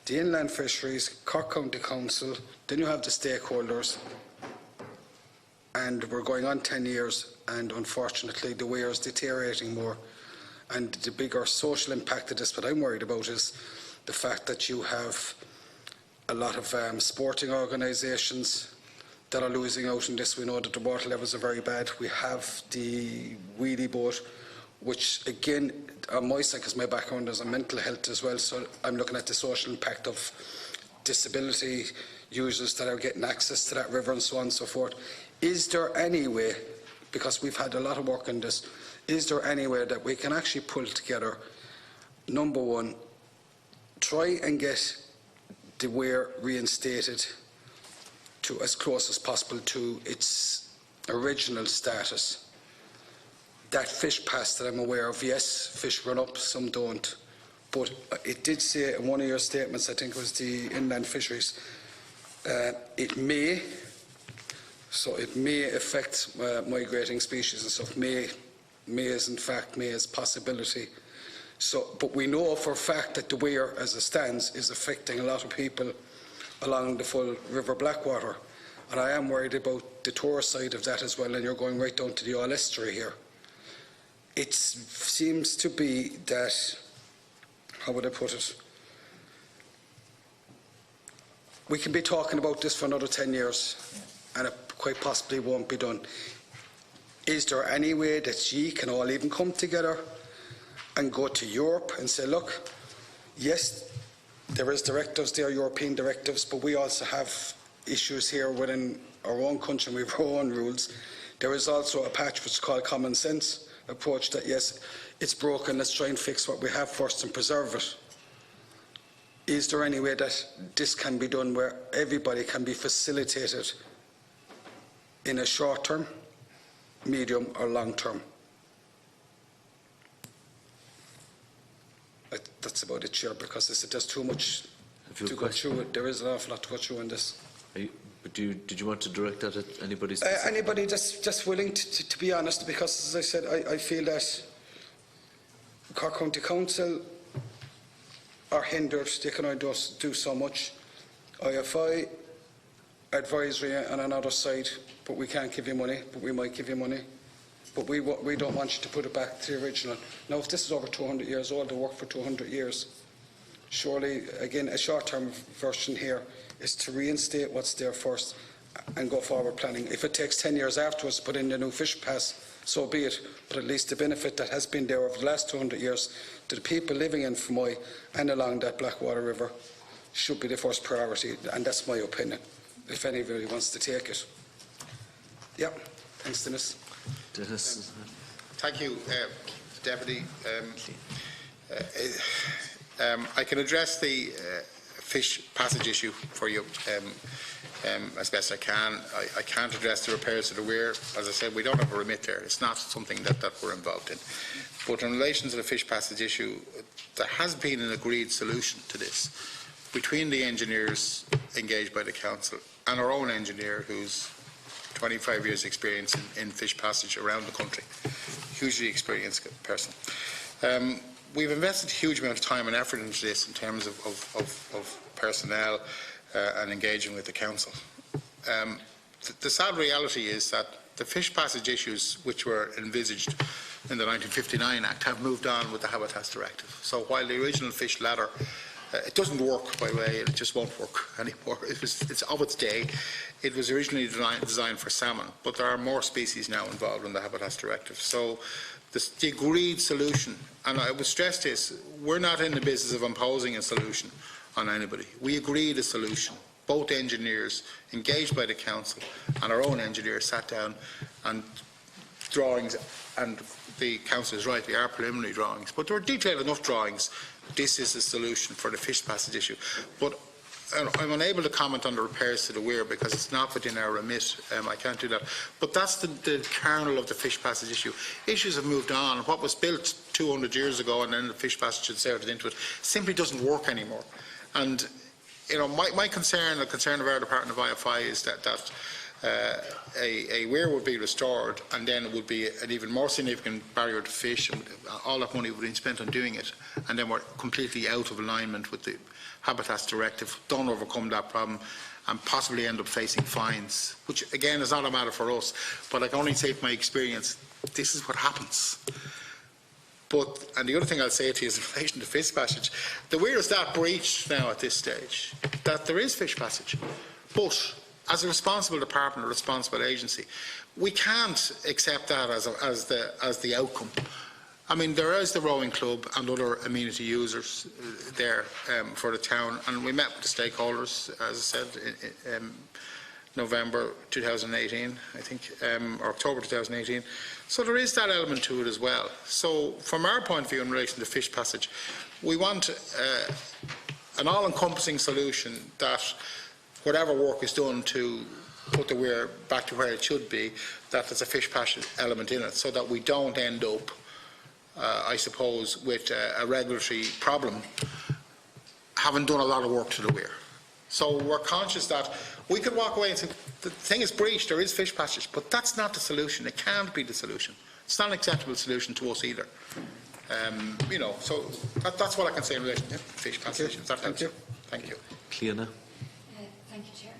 the Inland Fisheries, Cork County Council, then you have the stakeholders, and we're going on 10 years, and unfortunately the weir is deteriorating more. And the bigger social impact of this, what I'm worried about, is the fact that you have a lot of sporting organisations that are losing out in this. We know that the water levels are very bad. We have the wheelie boat, which again, on my side, because my background is on mental health as well, so I'm looking at the social impact of disability, users that are getting access to that river and so on and so forth. Is there any way, because we've had a lot of work on this, is there any way that we can actually pull together, number one, try and get the weir reinstated to as close as possible to its original status? That fish pass that I'm aware of, yes, fish run up, some don't. But it did say in one of your statements, I think it was the inland fisheries, it may affect migrating species and stuff. May is in fact, may is possibility. So, but we know for a fact that the weir, as it stands, is affecting a lot of people along the full River Blackwater. And I am worried about the tourist side of that as well, and you're going right down to the Oil Estuary here. It seems to be that, how would I put it? We can be talking about this for another 10 years, and it quite possibly won't be done. Is there any way that ye can all even come together and go to Europe and say, look, yes, there is directives there, European directives, but we also have issues here within our own country, and we have our own rules. There is also a patch which is called common sense approach that, yes, it's broken, let's try and fix what we have first and preserve it. Is there any way that this can be done where everybody can be facilitated in a short term, medium or long term? That's about it, Chair, because there's too much to go through. There is an awful lot to go through in this. Did you want to direct that at anybody? Anybody just willing to be honest, because as I said, I feel that Cork County Council are hindered. They can only do so much. IFI, advisory on another side, but we can't give you money, but we might give you money. But we don't want you to put it back to the original. Now, if this is over 200 years old, they worked for 200 years. Surely, again, a short-term version here is to reinstate what's there first and go forward planning. If it takes 10 years afterwards to put in the new fish pass, so be it. But at least the benefit that has been there over the last 200 years to the people living in Fermoy and along that Blackwater River should be the first priority, and that's my opinion, if anybody wants to take it. Yeah, thanks, Dennis. Dennis. Thank you, Deputy. I can address the fish passage issue for you as best I can. I can't address the repairs to the weir. As I said, we don't have a remit there. It's not something that we're involved in. But in relation to the fish passage issue, there has been an agreed solution to this between the engineers engaged by the Council and our own engineer, who's 25 years experience in fish passage around the country. Hugely experienced person. We've invested a huge amount of time and effort into this in terms of personnel and engaging with the Council. The sad reality is that the fish passage issues which were envisaged in the 1959 Act have moved on with the Habitats Directive. So while the original fish ladder it doesn't work, by the way, it just won't work anymore. It's of its day. It was originally designed for salmon, but there are more species now involved in the Habitats Directive. So the agreed solution, and I would stress this, we're not in the business of imposing a solution on anybody. We agreed a solution. Both engineers engaged by the Council and our own engineers sat down and drawings, and the Council is right, they are preliminary drawings, but there are detailed enough drawings. This is the solution for the fish passage issue. But I'm unable to comment on the repairs to the weir because it's not within our remit. I can't do that. But that's the kernel of the fish passage issue. Issues have moved on. What was built 200 years ago and then the fish passage inserted into it simply doesn't work anymore. And you know, my concern, the concern of our Department of IFI, is that a weir would be restored, and then it would be an even more significant barrier to fish, and all that money would be spent on doing it, and then we're completely out of alignment with the Habitats Directive, don't overcome that problem, and possibly end up facing fines, which again is not a matter for us, but I can only say from my experience, this is what happens. But, and the other thing I'll say to you is in relation to fish passage, the weir is that breached now at this stage that there is fish passage. But as a responsible department, a responsible agency, we can't accept that as the outcome. I mean, there is the rowing club and other amenity users there for the town, and we met with the stakeholders, as I said, in November 2018, I think, or October 2018. So there is that element to it as well. So from our point of view in relation to fish passage, we want an all-encompassing solution that whatever work is done to put the weir back to where it should be, that there's a fish passage element in it, so that we don't end up I suppose, with a regulatory problem, having done a lot of work to the weir. So we're conscious that we could walk away and say, the thing is breached, there is fish passage, but that's not the solution. It can't be the solution. It's not an acceptable solution to us either. You know, so that's what I can say in relation to fish passage. If that helps you. Thank you. Cleona. Thank you, Chair.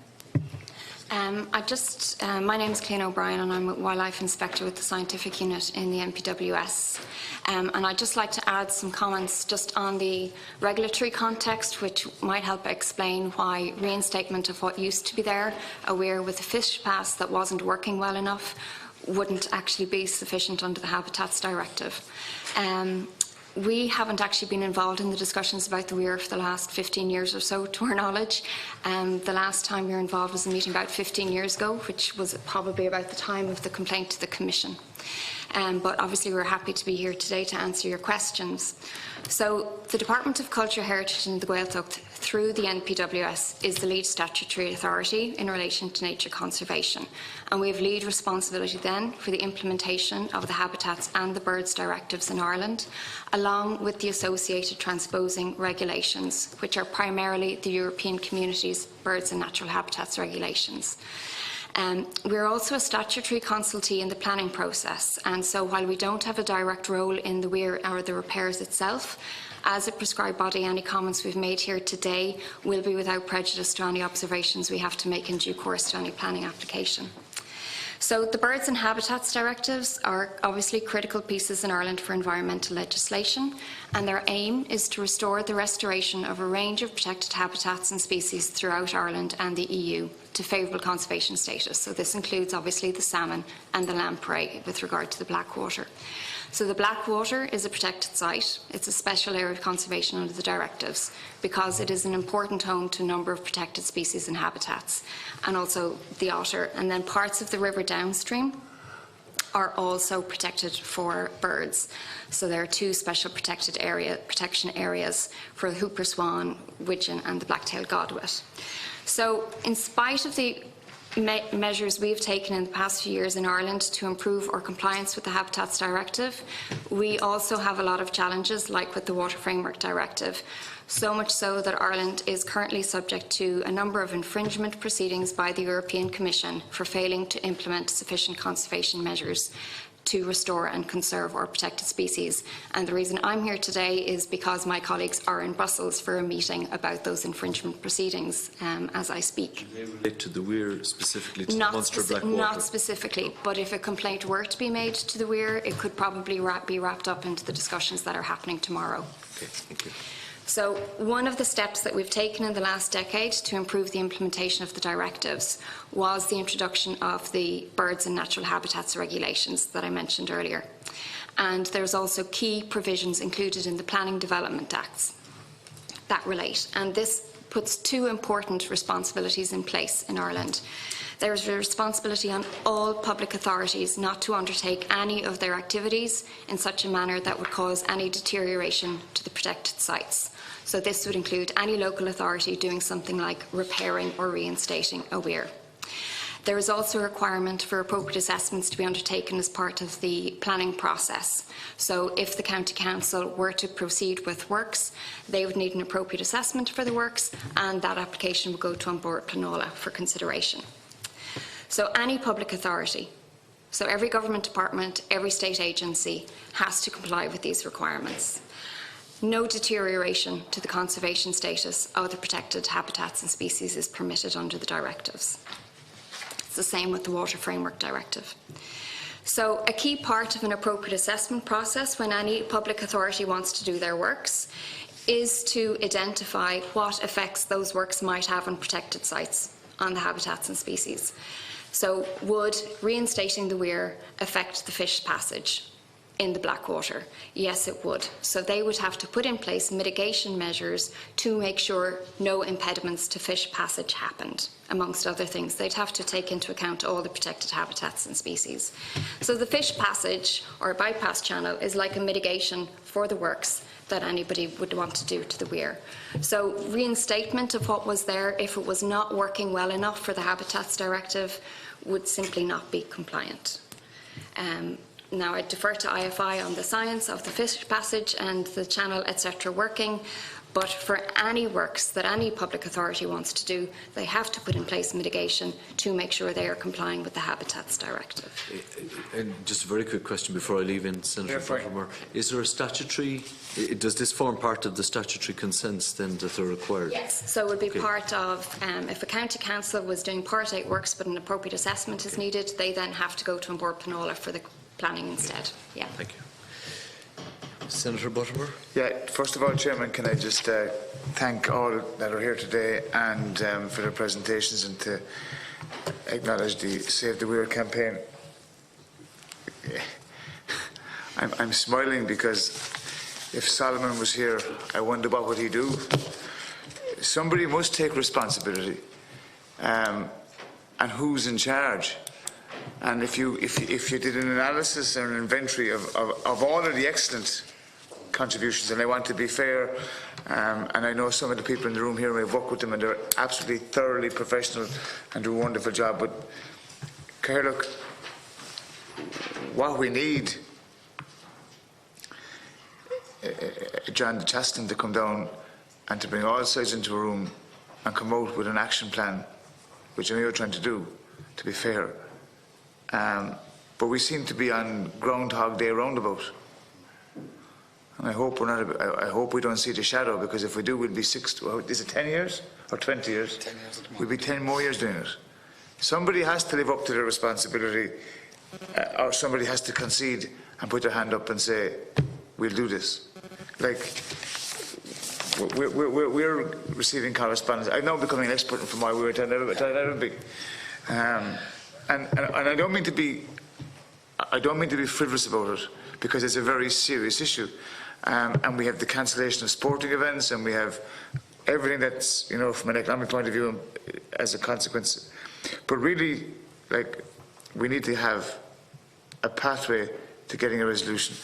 My name is Cleona O'Brien and I'm a Wildlife Inspector with the Scientific Unit in the MPWS. And I'd just like to add some comments just on the regulatory context, which might help explain why reinstatement of what used to be there, a weir with a fish pass that wasn't working well enough, wouldn't actually be sufficient under the Habitats Directive. We haven't actually been involved in the discussions about the weir for the last 15 years or so, to our knowledge. The last time we were involved was a meeting about 15 years ago, which was probably about the time of the complaint to the Commission. But obviously we're happy to be here today to answer your questions. So the Department of Culture, Heritage and the Gaeltacht, through the NPWS, is the lead statutory authority in relation to nature conservation. And we have lead responsibility then for the implementation of the Habitats and the Birds directives in Ireland, along with the associated transposing regulations, which are primarily the European Community's Birds and Natural Habitats regulations. We are also a statutory consultee in the planning process, and so while we don't have a direct role in the weir or the repairs itself, as a prescribed body, any comments we've made here today will be without prejudice to any observations we have to make in due course to any planning application. So the Birds and Habitats directives are obviously critical pieces in Ireland for environmental legislation, and their aim is to restore the restoration of a range of protected habitats and species throughout Ireland and the EU to favourable conservation status. So this includes obviously the salmon and the lamprey with regard to the Blackwater. So the Blackwater is a protected site. It's a special area of conservation under the directives because it is an important home to a number of protected species and habitats, and also the otter. And then parts of the river downstream are also protected for birds. So there are two special protection areas for the hooper swan, widgeon and the black-tailed godwit. So in spite of the measures we've taken in the past few years in Ireland to improve our compliance with the Habitats Directive, we also have a lot of challenges, like with the Water Framework Directive, so much so that Ireland is currently subject to a number of infringement proceedings by the European Commission for failing to implement sufficient conservation measures to restore and conserve our protected species. And the reason I'm here today is because my colleagues are in Brussels for a meeting about those infringement proceedings as I speak. Do they relate to the weir specifically, to the Munster Blackwater? Not specifically, but if a complaint were to be made to the weir, it could probably be wrapped up into the discussions that are happening tomorrow. Okay, thank you. So one of the steps that we've taken in the last decade to improve the implementation of the directives was the introduction of the Birds and Natural Habitats regulations that I mentioned earlier. And there's also key provisions included in the Planning Development Acts that relate. And this puts two important responsibilities in place in Ireland. There is a responsibility on all public authorities not to undertake any of their activities in such a manner that would cause any deterioration to the protected sites. So this would include any local authority doing something like repairing or reinstating a weir. There is also a requirement for appropriate assessments to be undertaken as part of the planning process. So if the County Council were to proceed with works, they would need an appropriate assessment for the works, and that application would go to An Bord Pleanála for consideration. So any public authority, so every government department, every state agency has to comply with these requirements. No deterioration to the conservation status of the protected habitats and species is permitted under the directives. It's the same with the Water Framework Directive. So a key part of an appropriate assessment process when any public authority wants to do their works is to identify what effects those works might have on protected sites, on the habitats and species. So would reinstating the weir affect the fish passage? in the Blackwater? Yes, it would. So they would have to put in place mitigation measures to make sure no impediments to fish passage happened, amongst other things. They'd have to take into account all the protected habitats and species. So the fish passage or bypass channel is like a mitigation for the works that anybody would want to do to the weir. So reinstatement of what was there, if it was not working well enough for the Habitats Directive, would simply not be compliant. Now, I defer to IFI on the science of the fish passage and the channel, etc. working, but for any works that any public authority wants to do, they have to put in place mitigation to make sure they are complying with the Habitats Directive. And just a very quick question before I leave in, Senator Buttimer. Is there a statutory, does this form part of the statutory consents then that are required? Yes, so it would be part of, if a county council was doing Part 8 works but an appropriate assessment is needed, they then have to go to An Bord Pleanála for the planning instead. Yeah. Thank you. Senator Buttimer? Yeah, first of all, Chairman, can I just thank all that are here today and for their presentations, and to acknowledge the Save the Weir campaign. I'm smiling because if Solomon was here, I wonder what would he do. Somebody must take responsibility, and who's in charge? And if you did an analysis and an inventory of all of the excellent contributions, and I want to be fair, and I know some of the people in the room here, I've worked with them and they're absolutely thoroughly professional and do a wonderful job, but Sherlock, what we need, John Chaston to come down and to bring all sides into a room and come out with an action plan, which I know you're trying to do, to be fair. But we seem to be on Groundhog Day roundabout, and I hope we're not. I hope we don't see the shadow, because if we do, we'll be is it 10 years or 20 years? 10 years. We'll be 10 more years doing it. Somebody has to live up to their responsibility, or somebody has to concede and put their hand up and say, "We'll do this." Like we're receiving correspondence. I'm now becoming an expert in my word. I've never been. And I don't mean to be frivolous about it, because it's a very serious issue, and we have the cancellation of sporting events, and we have everything that's, you know, from an economic point of view as a consequence. But really, like, we need to have a pathway to getting a resolution.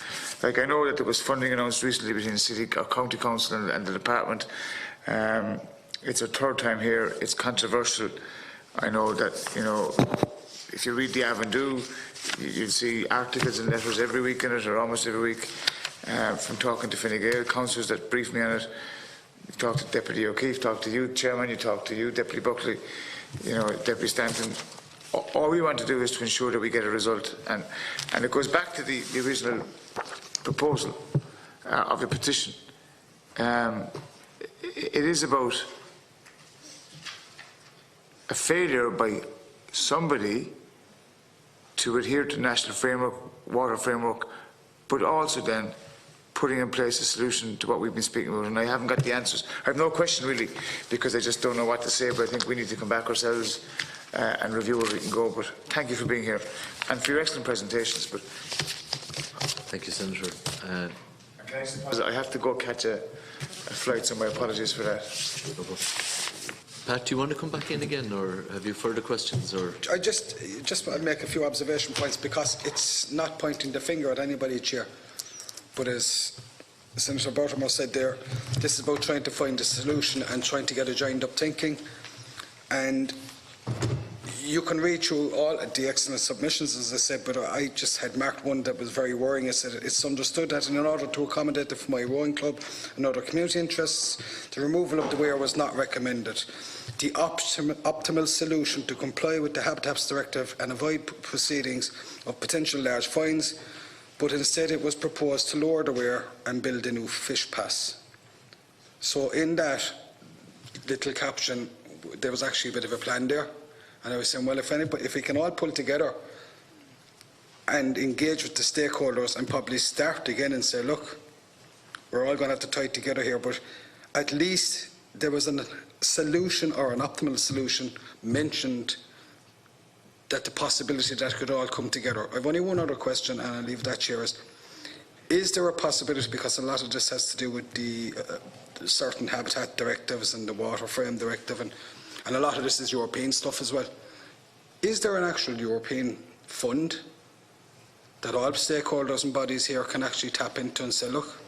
Like, I know that there was funding announced recently between the City or County Council and the Department. It's a third time here. It's controversial. I know that, you know, if you read the Avondhu, you'll see articles and letters every week in it, or almost every week, from talking to Fine Gael councillors that brief me on it. You talk to Deputy O'Keefe, talk to you, Chairman, you talk to you, Deputy Buckley, you know, Deputy Stanton. All we want to do is to ensure that we get a result, and it goes back to the original proposal of the petition. It is about a failure by somebody to adhere to the national framework, water framework, but also then putting in place a solution to what we've been speaking about. And I haven't got the answers. I have no question really, because I just don't know what to say, but I think we need to come back ourselves and review where we can go. But thank you for being here and for your excellent presentations. But thank you, Senator. I have to go catch a flight, so my apologies for that. Pat, do you want to come back in again, or have you further questions? Or I just want to make a few observation points, because it's not pointing the finger at anybody, Chair. But as Senator Buttimer said there, this is about trying to find a solution and trying to get a joined up thinking. And you can read through all the excellent submissions, as I said, but I just had marked one that was very worrying. I said it's understood that in order to accommodate my rowing club and other community interests, the removal of the weir was not recommended. The optimal solution to comply with the Habitats Directive and avoid proceedings of potential large fines, but instead it was proposed to lower the weir and build a new fish pass. So in that little caption, there was actually a bit of a plan there. And I was saying, well, if we can all pull together and engage with the stakeholders and probably start again and say, look, we're all going to have to tie together here, but at least there was a solution, or an optimal solution, mentioned, that the possibility that could all come together. I've only one other question, and I'll leave that, Chair. Is there a possibility, because a lot of this has to do with the certain habitat directives and the water frame directive, and a lot of this is European stuff as well. Is there an actual European fund that all stakeholders and bodies here can actually tap into and say, look,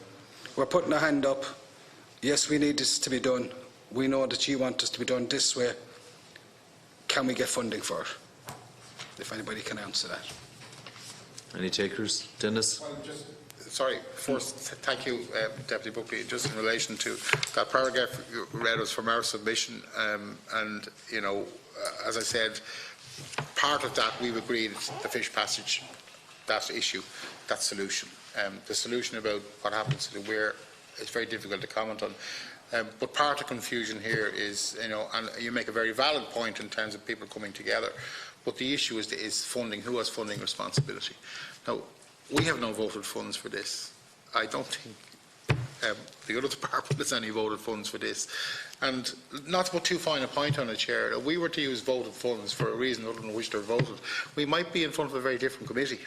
we're putting a hand up, yes, we need this to be done, we know that you want this to be done this way, can we get funding for it? If anybody can answer that. Any takers? Dennis? Well, sorry, first, thank you, Deputy Buckley. Just in relation to that paragraph you read us from our submission, and, you know, as I said, part of that we've agreed the fish passage, that issue, that solution. The solution about what happens to the weir is very difficult to comment on. But part of confusion here is, you know, and you make a very valid point in terms of people coming together, but the issue is funding. Who has funding responsibility? Now, we have no voted funds for this. I don't think the other department has any voted funds for this. And not to put too fine a point on it, Chair, if we were to use voted funds for a reason other than which they're voted, we might be in front of a very different committee,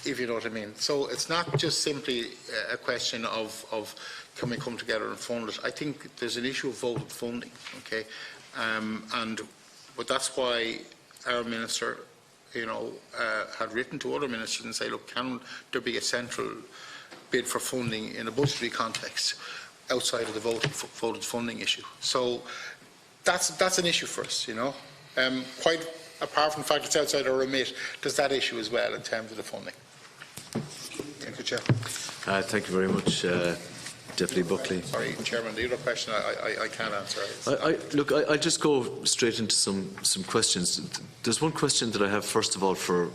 if you know what I mean. So it's not just simply a question of can we come together and fund it. I think there's an issue of voted funding, okay? But that's why our Minister, you know, had written to other ministers and say, look, can there be a central bid for funding in a budgetary context outside of the voted funding issue? So that's an issue for us, you know. Quite apart from the fact it's outside our remit, there's that issue as well in terms of the funding. Thank you, Chair. Thank you very much, Deputy Buckley. Sorry, Chairman, the other question I can't answer. Look, I'll just go straight into some questions. There's one question that I have, first of all, for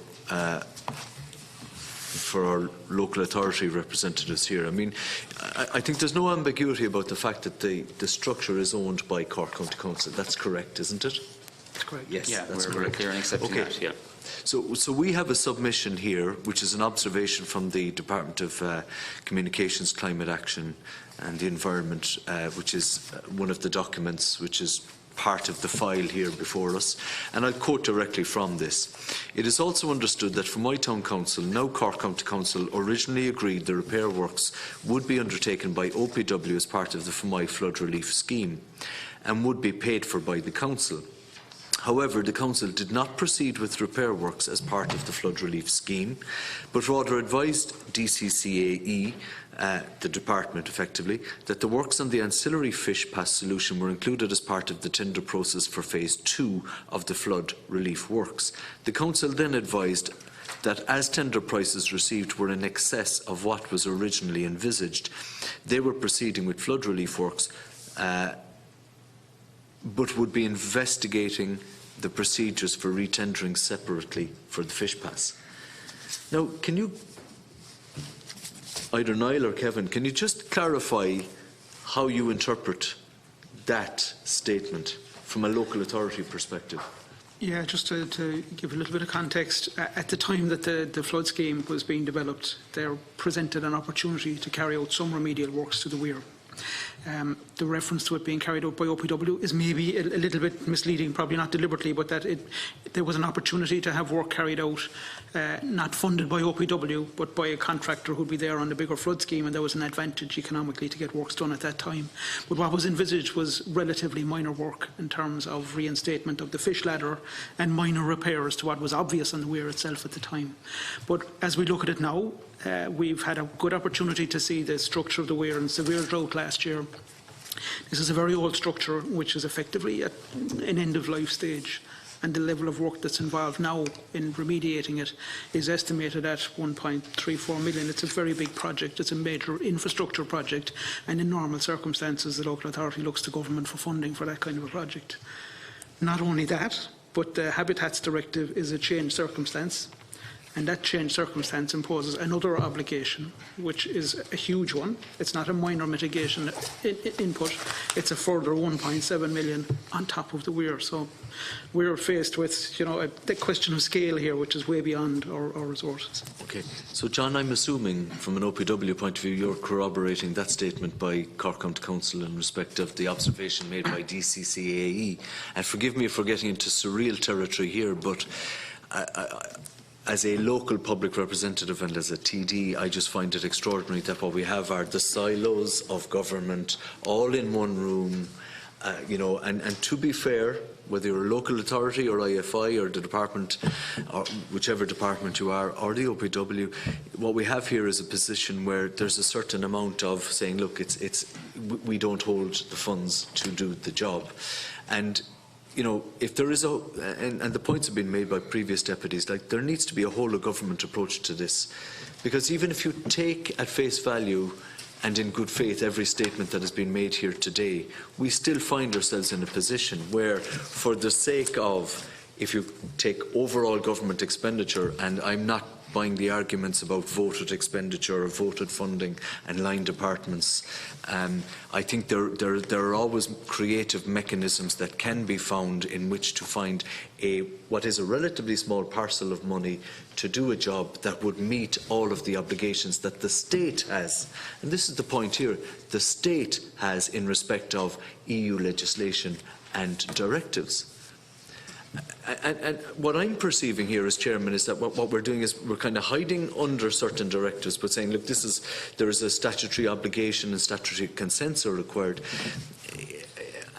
our local authority representatives here. I mean, I think there's no ambiguity about the fact that the structure is owned by Cork County Council. That's correct, isn't it? That's correct. Yes, yeah, that's we're correct. clear in accepting that, yeah. So we have a submission here, which is an observation from the Department of Communications, Climate Action and the Environment, which is one of the documents which is part of the file here before us. And I'll quote directly from this. It is also understood that for my town council, now Cork County Council, originally agreed the repair works would be undertaken by OPW as part of the Fermoy flood relief scheme and would be paid for by the council. However, the Council did not proceed with repair works as part of the flood relief scheme, but rather advised DCCAE, the department effectively, that the works on the ancillary fish pass solution were included as part of the tender process for phase 2 of the flood relief works. The Council then advised that as tender prices received were in excess of what was originally envisaged, they were proceeding with flood relief works, but would be investigating the procedures for retendering separately for the fish pass. Now, can you, either Niall or Kevin, can you just clarify how you interpret that statement from a local authority perspective? Yeah, just to give a little bit of context, at the time that the flood scheme was being developed, they presented an opportunity to carry out some remedial works to the weir. The reference to it being carried out by OPW is maybe a little bit misleading, probably not deliberately, but that there was an opportunity to have work carried out, not funded by OPW, but by a contractor who would be there on the bigger flood scheme, and there was an advantage economically to get works done at that time. But what was envisaged was relatively minor work in terms of reinstatement of the fish ladder and minor repairs to what was obvious on the weir itself at the time. But as we look at it now, we've had a good opportunity to see the structure of the weir in severe drought last year. This is a very old structure which is effectively at an end-of-life stage, and the level of work that's involved now in remediating it is estimated at 1.34 million. It's a very big project. It's a major infrastructure project, and in normal circumstances the local authority looks to government for funding for that kind of a project. Not only that, but the Habitats Directive is a changed circumstance. And that changed circumstance imposes another obligation, which is a huge one. It's not a minor mitigation input. It's a further 1.7 million on top of the weir. So we're faced with, you know, the question of scale here, which is way beyond our resources. Okay. So, John, I'm assuming from an OPW point of view, you're corroborating that statement by Cork County Council in respect of the observation made by DCCAE. And forgive me for getting into surreal territory here, but as a local public representative and as a TD, I just find it extraordinary that what we have are the silos of government all in one room, and to be fair, whether you're a local authority or IFI or the department, or whichever department you are, or the OPW, what we have here is a position where there's a certain amount of saying, look, we don't hold the funds to do the job. And if there is and the points have been made by previous deputies, like there needs to be a whole of government approach to this, because even if you take at face value and in good faith every statement that has been made here today, we still find ourselves in a position where, for the sake of, if you take overall government expenditure, and I'm not buying the arguments about voted expenditure or voted funding and line departments, I think there are always creative mechanisms that can be found in which to find what is a relatively small parcel of money to do a job that would meet all of the obligations that the state has. And this is the point here. The state has in respect of EU legislation and directives. And what I'm perceiving here as chairman is that what we're doing is we're kind of hiding under certain directives, but saying, look, there is a statutory obligation and statutory consents are required.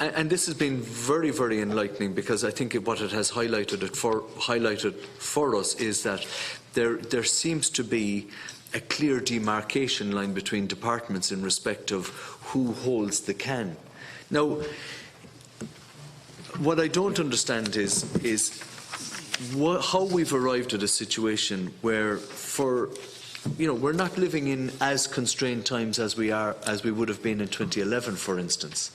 And this has been very, very enlightening, because I think what it has highlighted for us is that there seems to be a clear demarcation line between departments in respect of who holds the can. Now, what I don't understand is how we've arrived at a situation where, we're not living in as constrained times as we would have been in 2011, for instance.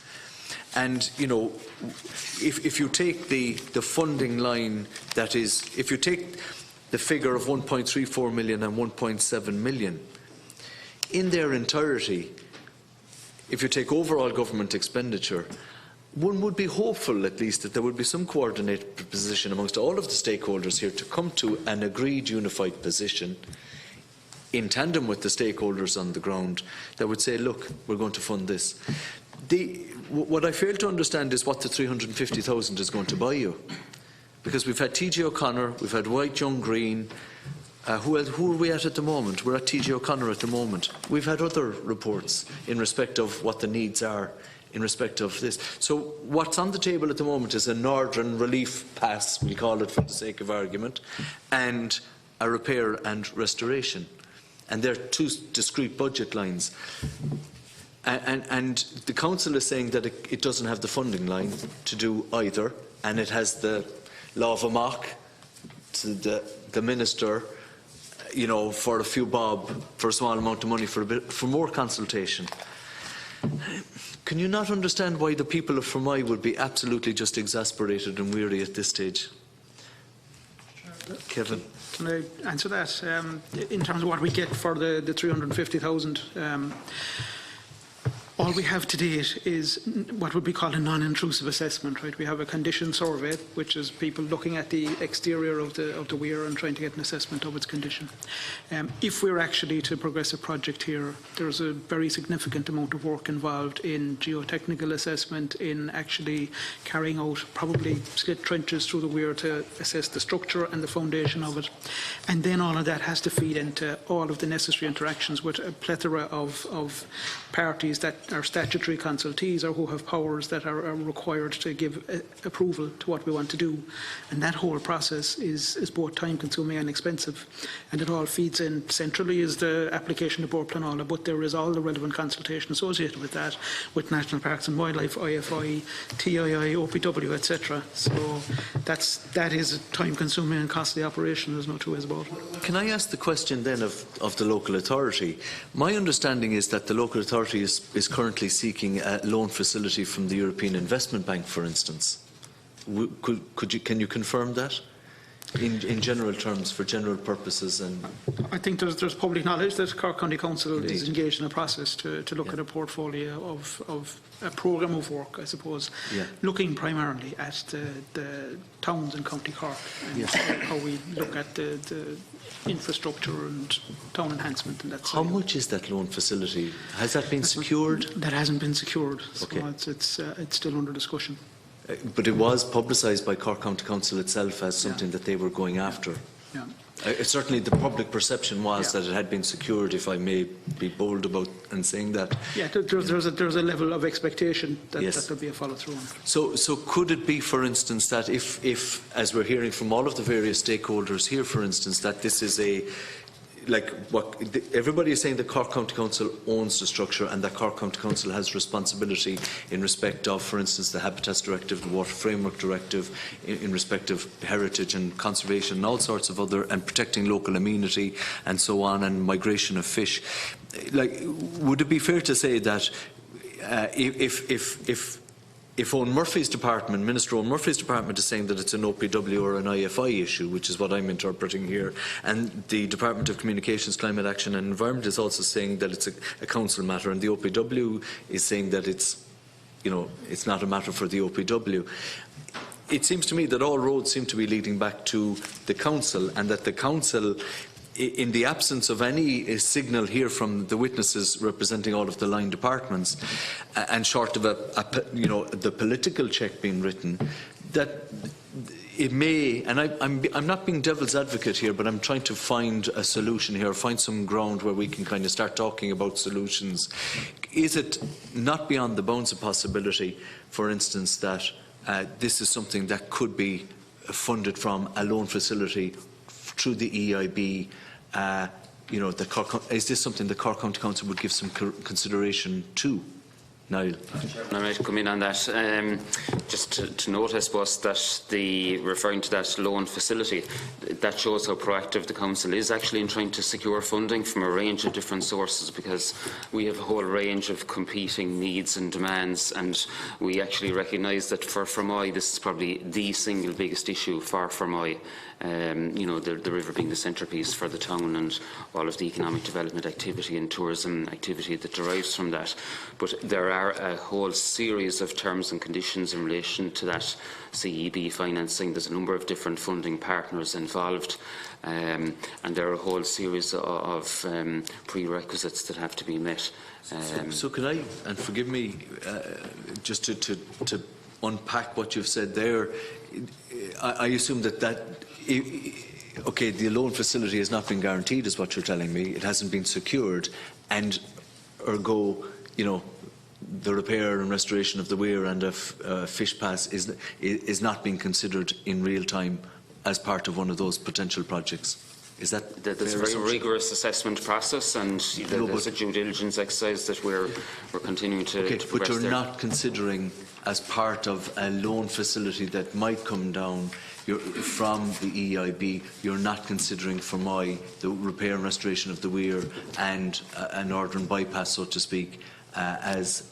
And if you take the funding line, that is, if you take the figure of 1.34 million and 1.7 million in their entirety, if you take overall government expenditure, one would be hopeful, at least, that there would be some coordinated position amongst all of the stakeholders here to come to an agreed unified position in tandem with the stakeholders on the ground that would say, look, we're going to fund this. What I fail to understand is what the 350,000 is going to buy you. Because we've had TJ O'Connor, we've had White Young Green. Who are we at the moment? We're at TJ O'Connor at the moment. We've had other reports in respect of what the needs are in respect of this. So what's on the table at the moment is a Northern Relief Pass, we call it for the sake of argument, and a repair and restoration. And they're two discrete budget lines. And the Council is saying that it doesn't have the funding line to do either, and it has the law of a mock to the Minister, for a few bob, for a small amount of money, for more consultation. Can you not understand why the people of Fermoy would be absolutely just exasperated and weary at this stage? Kevin. Can I answer that? In terms of what we get for the 350,000, all we have to date is what would be called a non-intrusive assessment, right? We have a condition survey, which is people looking at the exterior of the weir and trying to get an assessment of its condition. If we're actually to progress a project here, there's a very significant amount of work involved in geotechnical assessment, in actually carrying out probably slit trenches through the weir to assess the structure and the foundation of it. And then all of that has to feed into all of the necessary interactions with a plethora of parties that are statutory consultees or who have powers that are required to give approval to what we want to do. And that whole process is both time-consuming and expensive. And it all feeds in. Centrally is the application to Board Planola, but there is all the relevant consultation associated with that, with National Parks and Wildlife, IFI, TII, OPW, etc. So that is a time-consuming and costly operation. There's no two ways about it. Can I ask the question then of the local authority? My understanding is that the local authority is currently seeking a loan facility from the European Investment Bank, for instance. Can you confirm that in general terms, for general purposes? And I think there's public knowledge that Cork County Council is engaged in a process to look at a portfolio of a programme of work, I suppose, looking primarily at the towns in County Cork and how we look at the infrastructure and town enhancement and that. How much is that loan facility? Has that been secured? That hasn't been secured. Okay. So it's still under discussion. But it was publicised by Cork County Council itself as something that they were going after. Yeah. Certainly the public perception was that it had been secured, if I may be bold about and saying that. Yeah, there's a level of expectation that Yes. that there'll be a follow-through on. So could it be, for instance, that if, as we're hearing from all of the various stakeholders here, for instance, that this is everybody is saying that Cork County Council owns the structure and that Cork County Council has responsibility in respect of, for instance, the Habitats Directive, the Water Framework Directive, in respect of heritage and conservation and all sorts of other, and protecting local amenity and so on, and migration of fish. Would it be fair to say that if Eugene Murphy's department, Minister Eugene Murphy's department, is saying that it's an OPW or an IFI issue, which is what I'm interpreting here, and the Department of Communications, Climate Action and Environment is also saying that it's a council matter, and the OPW is saying that it's not a matter for the OPW. It seems to me that all roads seem to be leading back to the council, and that the council, in the absence of any signal here from the witnesses representing all of the line departments, and short of the political check being written, that it may, and I'm not being devil's advocate here, but I'm trying to find a solution here, find some ground where we can kind of start talking about solutions. Is it not beyond the bounds of possibility, for instance, that this is something that could be funded from a loan facility through the EIB? Is this something the Cork County Council would give some consideration to? Niall. I might come in on that. Just to note, I suppose, that referring to that loan facility, that shows how proactive the Council is actually in trying to secure funding from a range of different sources, because we have a whole range of competing needs and demands, and we actually recognise that for Fermoy this is probably the single biggest issue for Fermoy. The river being the centrepiece for the town and all of the economic development activity and tourism activity that derives from that. But there are a whole series of terms and conditions in relation to that CEB financing. There's a number of different funding partners involved, and there are a whole series of prerequisites that have to be met. So can I, and forgive me, just to unpack what you've said there, I assume that the loan facility has not been guaranteed, is what you're telling me. It hasn't been secured, and ergo, the repair and restoration of the weir and of fish pass is not being considered in real time as part of one of those potential projects. Is that there's a very rigorous assessment process, and there's a due diligence exercise that we're continuing to progress. But you're not considering, as part of a loan facility that might come down from the EIB, you're not considering Fermoy the repair and restoration of the weir and a northern bypass, so to speak, as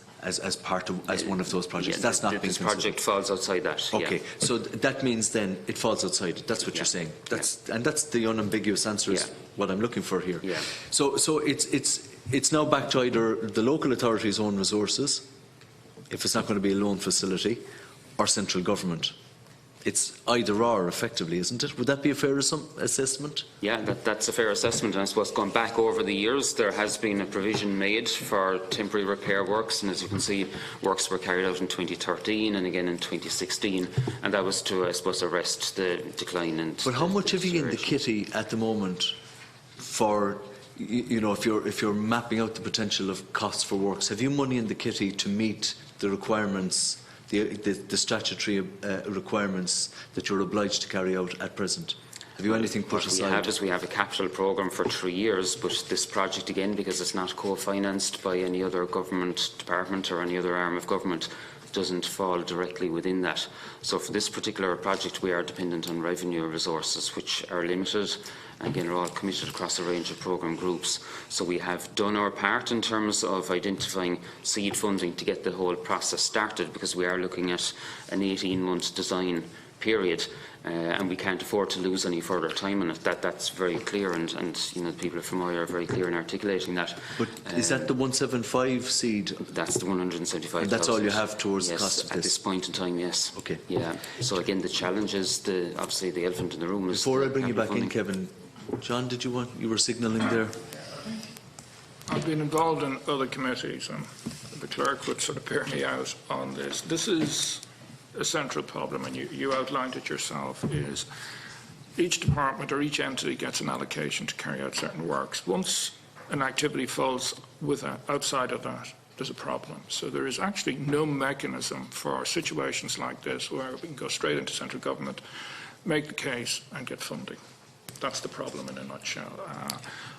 one of those projects. That's not being considered. This project falls outside that. Okay, yeah. so that means then it falls outside it. That's what you're saying. And that's the unambiguous answer. Is what I'm looking for here. Yeah. So it's now back to either the local authority's own resources, if it's not going to be a loan facility, or central government. It's either or, effectively, isn't it? Would that be a fair assessment? Yeah, that's a fair assessment. And I suppose going back over the years, there has been a provision made for temporary repair works. And as you can see, works were carried out in 2013 and again in 2016. And that was to, I suppose, arrest the decline. But how much have you in the kitty at the moment for, if you're mapping out the potential of costs for works? Have you money in the kitty to meet the requirements, the statutory requirements that you're obliged to carry out at present? Have you anything put aside? We have a capital programme for 3 years, but this project, again, because it's not co-financed by any other government department or any other arm of government, doesn't fall directly within that. So for this particular project, we are dependent on revenue resources, which are limited, and again are all committed across a range of programme groups. So we have done our part in terms of identifying seed funding to get the whole process started, because we are looking at an 18-month design period, and we can't afford to lose any further time on it. That's very clear, and the people of Fermoy are very clear in articulating that. But is that the 175 seed? That's the 175,000. And that's all you have towards yes, the cost of this? at this point in time, yes. Okay. Yeah. So again, the challenge is obviously the elephant in the room. Before I bring you back in, Kevin, John, you were signalling there? I've been involved in other committees, and the clerk would sort of bear me out on this. This is a central problem, and you outlined it yourself, is each department or each entity gets an allocation to carry out certain works. Once an activity falls outside of that, there's a problem. So there is actually no mechanism for situations like this where we can go straight into central government, make the case and get funding. That's the problem in a nutshell.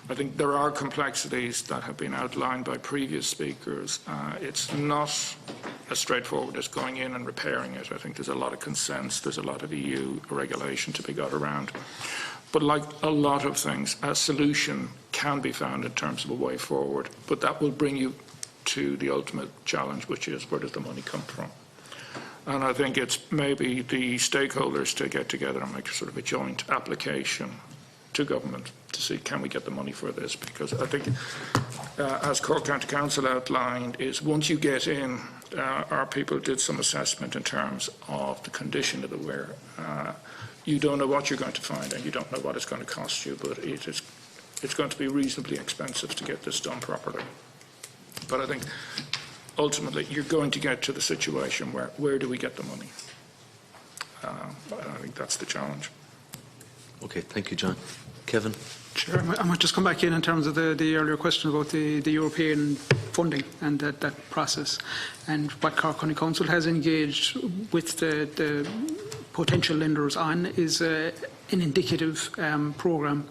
I think there are complexities that have been outlined by previous speakers. It's not as straightforward as going in and repairing it. I think there's a lot of consents, there's a lot of EU regulation to be got around. But like a lot of things, a solution can be found in terms of a way forward, but that will bring you to the ultimate challenge, which is where does the money come from? And I think it's maybe the stakeholders to get together and make sort of a joint application to government to see can we get the money for this, because I think as Cork County Council outlined is once you get in, our people did some assessment in terms of the condition of the weir. You don't know what you're going to find and you don't know what it's going to cost you, but it's going to be reasonably expensive to get this done properly. But I think ultimately you're going to get to the situation where do we get the money? I think that's the challenge. Okay, thank you, John. Kevin? Chair, I might just come back in terms of the earlier question about the European funding and that process. And what Cork County Council has engaged with the potential lenders on is an indicative programme.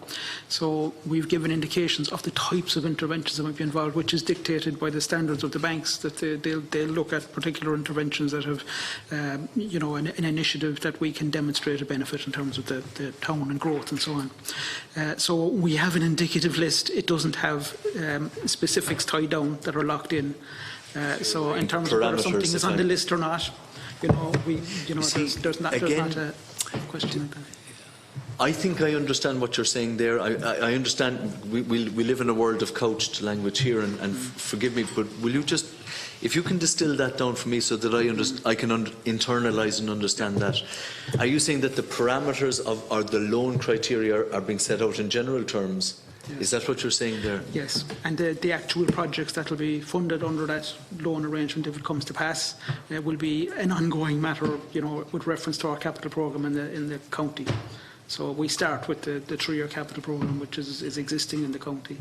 So we've given indications of the types of interventions that might be involved, which is dictated by the standards of the banks, that they'll look at particular interventions that have, an initiative that we can demonstrate a benefit in terms of the town and growth and so on. So we have an indicative list. It doesn't have specifics tied down that are locked in. So in terms of whether something is on the list or not, there's not a question like that. I think I understand what you're saying there. I understand we live in a world of couched language here, and forgive me, but will you just, if you can distill that down for me so that I can internalise and understand that. Are you saying that the parameters or the loan criteria are being set out in general terms? Yes. Is that what you're saying there? Yes, and the actual projects that will be funded under that loan arrangement, if it comes to pass, will be an ongoing matter, with reference to our capital programme in the county. So we start with the 3-year capital programme, which is existing in the county.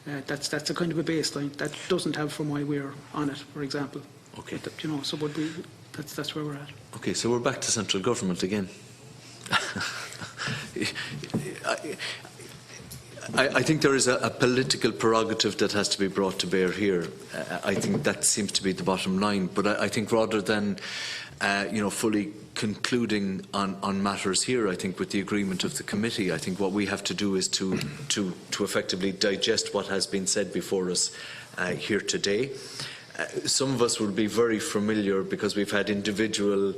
That's a kind of a baseline that doesn't have from why we're on it, for example. Okay. But, so that's where we're at. Okay, so we're back to central government again. I think there is a political prerogative that has to be brought to bear here. I think that seems to be the bottom line. But I think rather than, fully concluding on matters here, I think with the agreement of the committee, I think what we have to do is to effectively digest what has been said before us here today. Some of us will be very familiar because we've had individual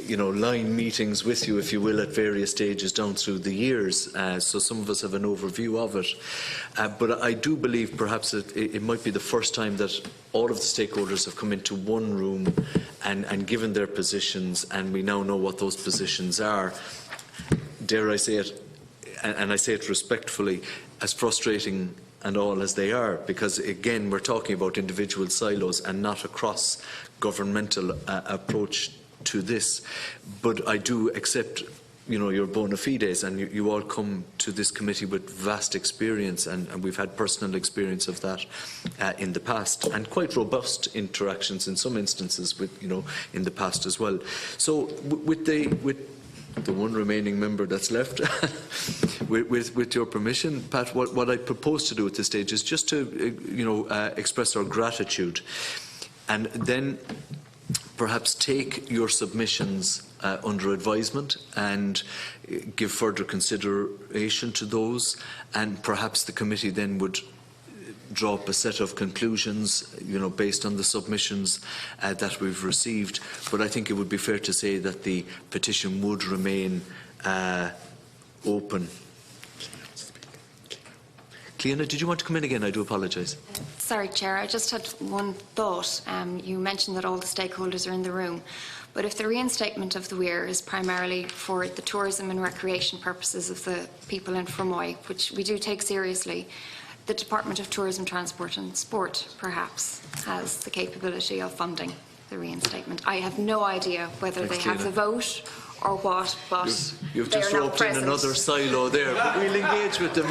line meetings with you, if you will, at various stages down through the years. So some of us have an overview of it. But I do believe perhaps that it might be the first time that all of the stakeholders have come into one room and given their positions, and we now know what those positions are. Dare I say it, and I say it respectfully, as frustrating and all as they are, because again we're talking about individual silos and not a cross-governmental approach to this. But I do accept your bona fides, and you all come to this committee with vast experience, and we've had personal experience of that in the past, and quite robust interactions in some instances with in the past as well. So with the one remaining member that's left, with your permission, Pat, what I propose to do at this stage is just to express our gratitude, and then perhaps take your submissions under advisement and give further consideration to those, and perhaps the committee then would draw up a set of conclusions, based on the submissions that we've received. But I think it would be fair to say that the petition would remain open. Cleona, did you want to come in again? I do apologise. Sorry, Chair. I just had one thought. You mentioned that all the stakeholders are in the room. But if the reinstatement of the weir is primarily for the tourism and recreation purposes of the people in Fermoy, which we do take seriously, the Department of Tourism, Transport and Sport perhaps has the capability of funding the reinstatement. I have no idea whether they have the vote or what, but You've they just are not roped in present. another silo there, but we'll engage with them.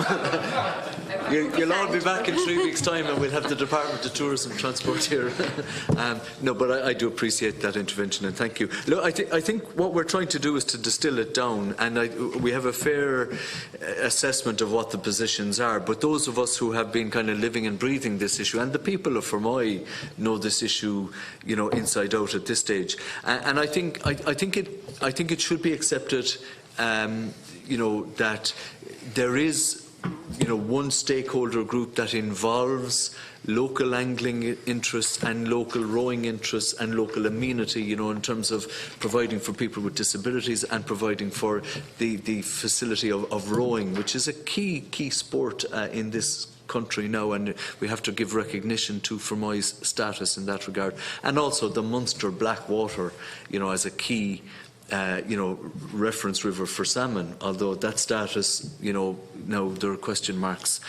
You'll all be back in 3 weeks' time and we'll have the Department of Tourism Transport here. No, but I do appreciate that intervention and thank you. Look, I think what we're trying to do is to distill it down, and we have a fair assessment of what the positions are, but those of us who have been kind of living and breathing this issue, and the people of Fermoy know this issue, inside out at this stage. And I think it should be accepted, that there is, one stakeholder group that involves local angling interests and local rowing interests and local amenity, in terms of providing for people with disabilities and providing for the facility of rowing, which is a key sport in this country now, and we have to give recognition to Fermoy's status in that regard, and also the Munster Blackwater, as a key reference river for salmon, although that status, now there are question marks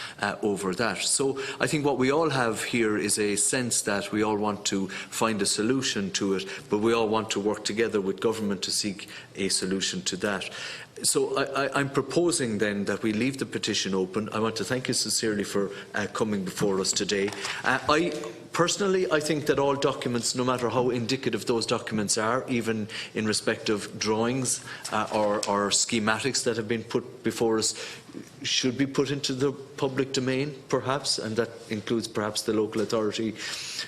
over that. So I think what we all have here is a sense that we all want to find a solution to it, but we all want to work together with government to seek a solution to that. So I'm proposing then that we leave the petition open. I want to thank you sincerely for coming before us today. Personally, I think that all documents, no matter how indicative those documents are, even in respect of drawings or schematics that have been put before us, should be put into the public domain, perhaps, and that includes perhaps the local authority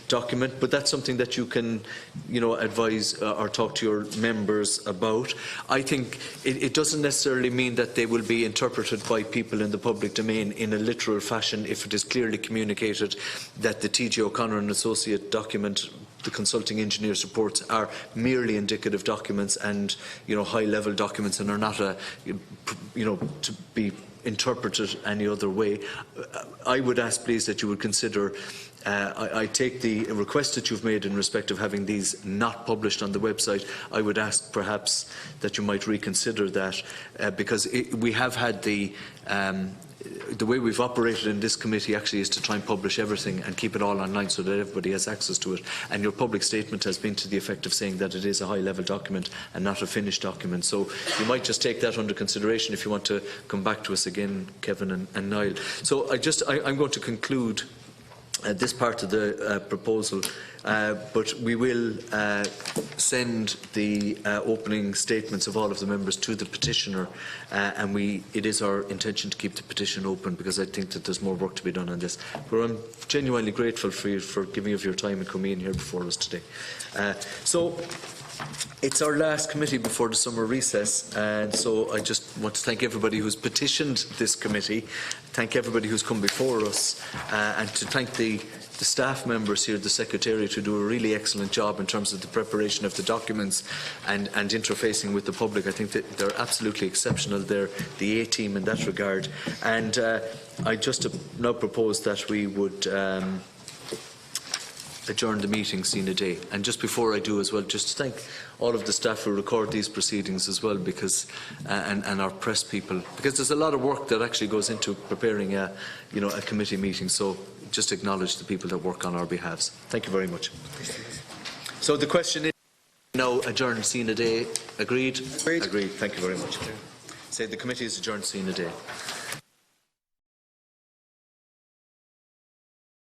document. But that's something that you can, advise or talk to your members about. I think it doesn't necessarily mean that they will be interpreted by people in the public domain in a literal fashion if it is clearly communicated that the T.J. O'Connor and Associate document, the consulting engineer's reports, are merely indicative documents and high-level documents and are not to be interpreted any other way. I would ask, please, that you would consider. I take the request that you've made in respect of having these not published on the website. I would ask perhaps that you might reconsider that, because we have had the way we've operated in this committee actually is to try and publish everything and keep it all online so that everybody has access to it. And your public statement has been to the effect of saying that it is a high-level document and not a finished document. So you might just take that under consideration if you want to come back to us again, Kevin and Niall. So I'm going to conclude this part of the proposal, but we will send the opening statements of all of the members to the petitioner, and it is our intention to keep the petition open because I think that there's more work to be done on this. But I'm genuinely grateful for you for giving of your time and coming in here before us today. So it's our last committee before the summer recess, and so I just want to thank everybody who's petitioned this committee, thank everybody who's come before us, and to thank the staff members here, the Secretariat, who do a really excellent job in terms of the preparation of the documents and interfacing with the public. I think that they're absolutely exceptional. They're the A-team in that regard. And I just now propose that we would adjourn the meeting, Seán Day. And just before I do as well, just to thank all of the staff who record these proceedings as well, because and our press people, because there's a lot of work that actually goes into preparing a committee meeting. So just acknowledge the people that work on our behalves. Thank you very much. So the question is now adjourn Seán Day. Agreed? Agreed. Thank you very much. Say the committee is adjourned Seán Day.